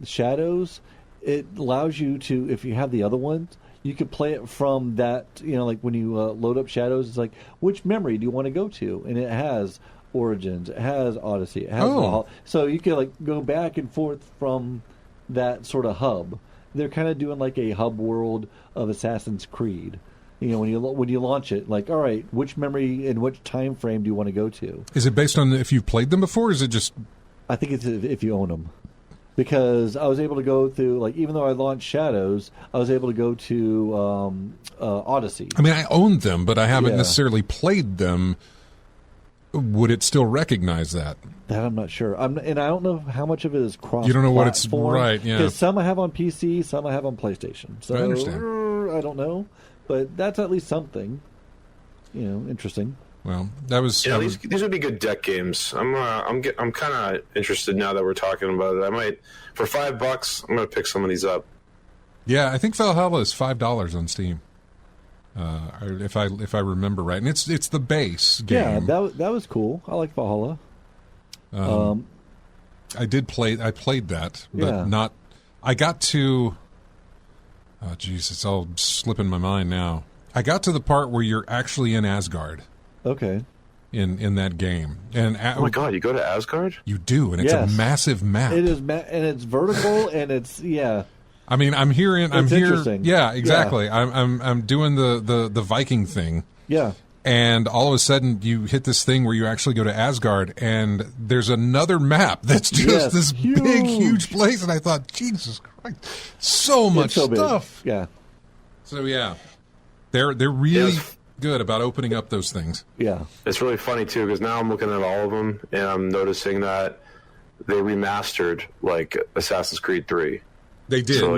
[SPEAKER 2] Shadows, it allows you to, if you have the other ones, you could play it from that, like when you load up Shadows, it's like, which memory do you want to go to? And it has Origins, it has Odyssey, it has Valhalla. So you can like go back and forth from that sort of hub. They're kind of doing like a hub world of Assassin's Creed. When you launch it, like, all right, which memory and which time frame do you want to go to?
[SPEAKER 1] Is it based on if you've played them before, or is it just...
[SPEAKER 2] I think it's if you own them. Because I was able to go through, like, even though I launched Shadows, I was able to go to Odyssey.
[SPEAKER 1] I mean, I owned them, but I haven't necessarily played them. would it still recognize that?
[SPEAKER 2] That I'm not sure. And I don't know how much of it is cross.
[SPEAKER 1] You don't know what it's right, yeah.
[SPEAKER 2] Because some I have on PC, some I have on PlayStation. So
[SPEAKER 1] I understand.
[SPEAKER 2] I don't know, but that's at least something. Interesting.
[SPEAKER 1] Well, that was.
[SPEAKER 3] Yeah, these would be good deck games. I'm kind of interested now that we're talking about it. I might, for $5, I'm gonna pick some of these up.
[SPEAKER 1] Yeah, I think Valhalla is $5 on Steam. If I remember right, and it's the base game.
[SPEAKER 2] Yeah, that was cool. I like Valhalla.
[SPEAKER 1] I played that, but not. I got to. Oh, jeez, it's all slipping my mind now. I got to the part where you're actually in Asgard.
[SPEAKER 2] Okay.
[SPEAKER 1] In that game, and
[SPEAKER 3] oh my god, you go to Asgard?
[SPEAKER 1] You do, and it's a massive map.
[SPEAKER 2] It is, and it's vertical, and it's
[SPEAKER 1] I mean, I'm here.
[SPEAKER 2] Interesting.
[SPEAKER 1] Yeah, exactly. Yeah. I'm doing the Viking thing.
[SPEAKER 2] Yeah.
[SPEAKER 1] And all of a sudden, you hit this thing where you actually go to Asgard, and there's another map that's just this big, huge place. And I thought, Jesus Christ, so much stuff.
[SPEAKER 2] Big. Yeah.
[SPEAKER 1] So yeah, they're really good about opening up those things.
[SPEAKER 2] Yeah,
[SPEAKER 3] it's really funny too because now I'm looking at all of them, and I'm noticing that they remastered like Assassin's Creed 3.
[SPEAKER 1] They did.
[SPEAKER 3] So,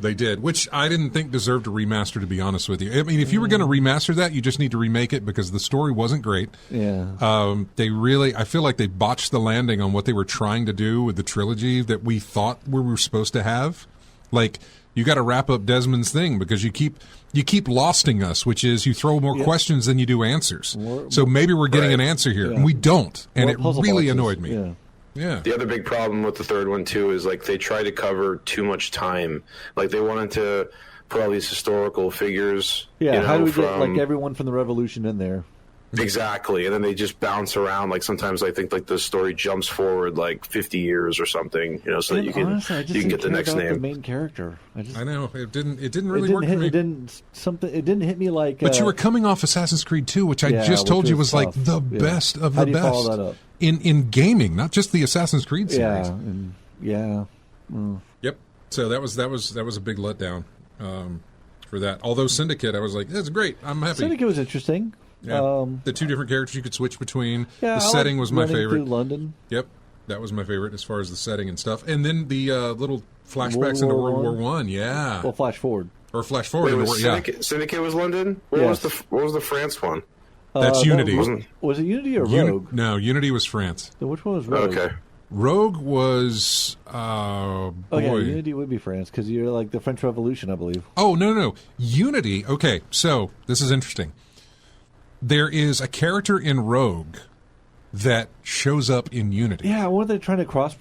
[SPEAKER 1] They did, which I didn't think deserved a remaster, to be honest with you. I mean, if you were going to remaster that, you just need to remake it because the story wasn't great.
[SPEAKER 2] Yeah.
[SPEAKER 1] I feel like they botched the landing on what they were trying to do with the trilogy that we thought we were supposed to have. Like, you got to wrap up Desmond's thing because you keep losting us, which is you throw more questions than you do answers. So maybe we're getting an answer here, and we don't, and it really annoyed me.
[SPEAKER 2] Yeah.
[SPEAKER 1] Yeah.
[SPEAKER 3] The other big problem with the third one too is like they try to cover too much time. Like they wanted to put all these historical figures.
[SPEAKER 2] Yeah. How do we get like everyone from the Revolution in there?
[SPEAKER 3] Exactly, and then they just bounce around. Like sometimes I think like the story jumps forward like 50 years or something. So that you can get the next name.
[SPEAKER 2] The main character.
[SPEAKER 1] I know it didn't really work for me.
[SPEAKER 2] It didn't hit me like.
[SPEAKER 1] But you were coming off Assassin's Creed 2, which I just told you was like the best of the best.
[SPEAKER 2] How do you follow that up?
[SPEAKER 1] In gaming, not just the Assassin's Creed series. Yep. So that was a big letdown for that. Although Syndicate, I was like, that's great. I'm happy.
[SPEAKER 2] Syndicate was interesting.
[SPEAKER 1] Yeah. The two different characters you could switch between. The setting was my favorite.
[SPEAKER 2] Through London.
[SPEAKER 1] Yep, that was my favorite as far as the setting and stuff. And then the little flashbacks into World War One. Yeah.
[SPEAKER 2] Well, flash forward.
[SPEAKER 1] Or flash forward.
[SPEAKER 3] Syndicate was London. What was the France one?
[SPEAKER 1] That's Unity.
[SPEAKER 2] Was it Unity or Rogue?
[SPEAKER 1] No, Unity was France.
[SPEAKER 2] So which one was Rogue?
[SPEAKER 3] Okay.
[SPEAKER 1] Rogue was
[SPEAKER 2] Unity would be France because you're like the French Revolution, I believe.
[SPEAKER 1] Oh no, Unity. Okay, so this is interesting. There is a character in Rogue that shows up in Unity.
[SPEAKER 2] Yeah, weren't they trying to cross?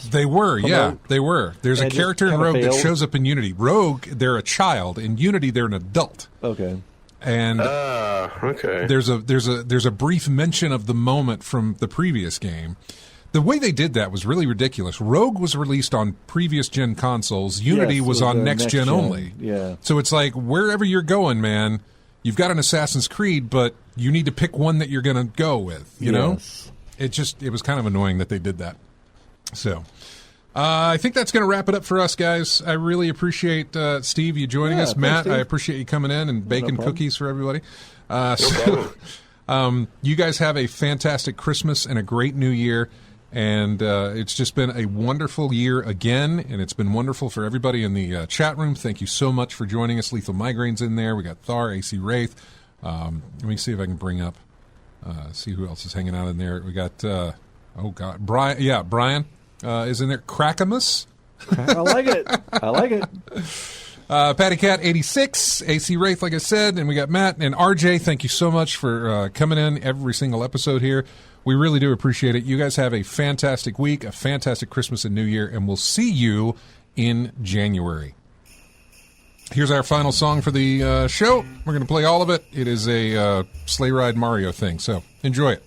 [SPEAKER 1] They were, they were. There's a character in Rogue that shows up in Unity. Rogue, they're a child. In Unity, they're an adult.
[SPEAKER 2] Okay.
[SPEAKER 1] And there's a brief mention of the moment from the previous game. The way they did that was really ridiculous. Rogue was released on previous gen consoles. Unity was on next gen only.
[SPEAKER 2] Yeah.
[SPEAKER 1] So it's like wherever you're going, man, you've got an Assassin's Creed, but you need to pick one that you're going to go with. You know, it was kind of annoying that they did that. So. I think that's going to wrap it up for us, guys. I really appreciate, Steve, you joining us. Matt,
[SPEAKER 2] Steve.
[SPEAKER 1] I appreciate you coming in and baking cookies for everybody. You guys have a fantastic Christmas and a great New Year. And it's just been a wonderful year again, and it's been wonderful for everybody in the chat room. Thank you so much for joining us. Lethal Migraine's in there. We got Thar, AC Wraith. Let me see if I can bring up, see who else is hanging out in there. We got, Brian. Yeah, Brian. Is in there. Crackamus.
[SPEAKER 2] I like it.
[SPEAKER 1] Patty Cat 86, AC Wraith, like I said, and we got Matt and RJ. Thank you so much for coming in every single episode here. We really do appreciate it. You guys have a fantastic week, a fantastic Christmas and New Year, and we'll see you in January. Here's our final song for the show. We're going to play all of it. It is a Sleigh Ride Mario thing, so enjoy it.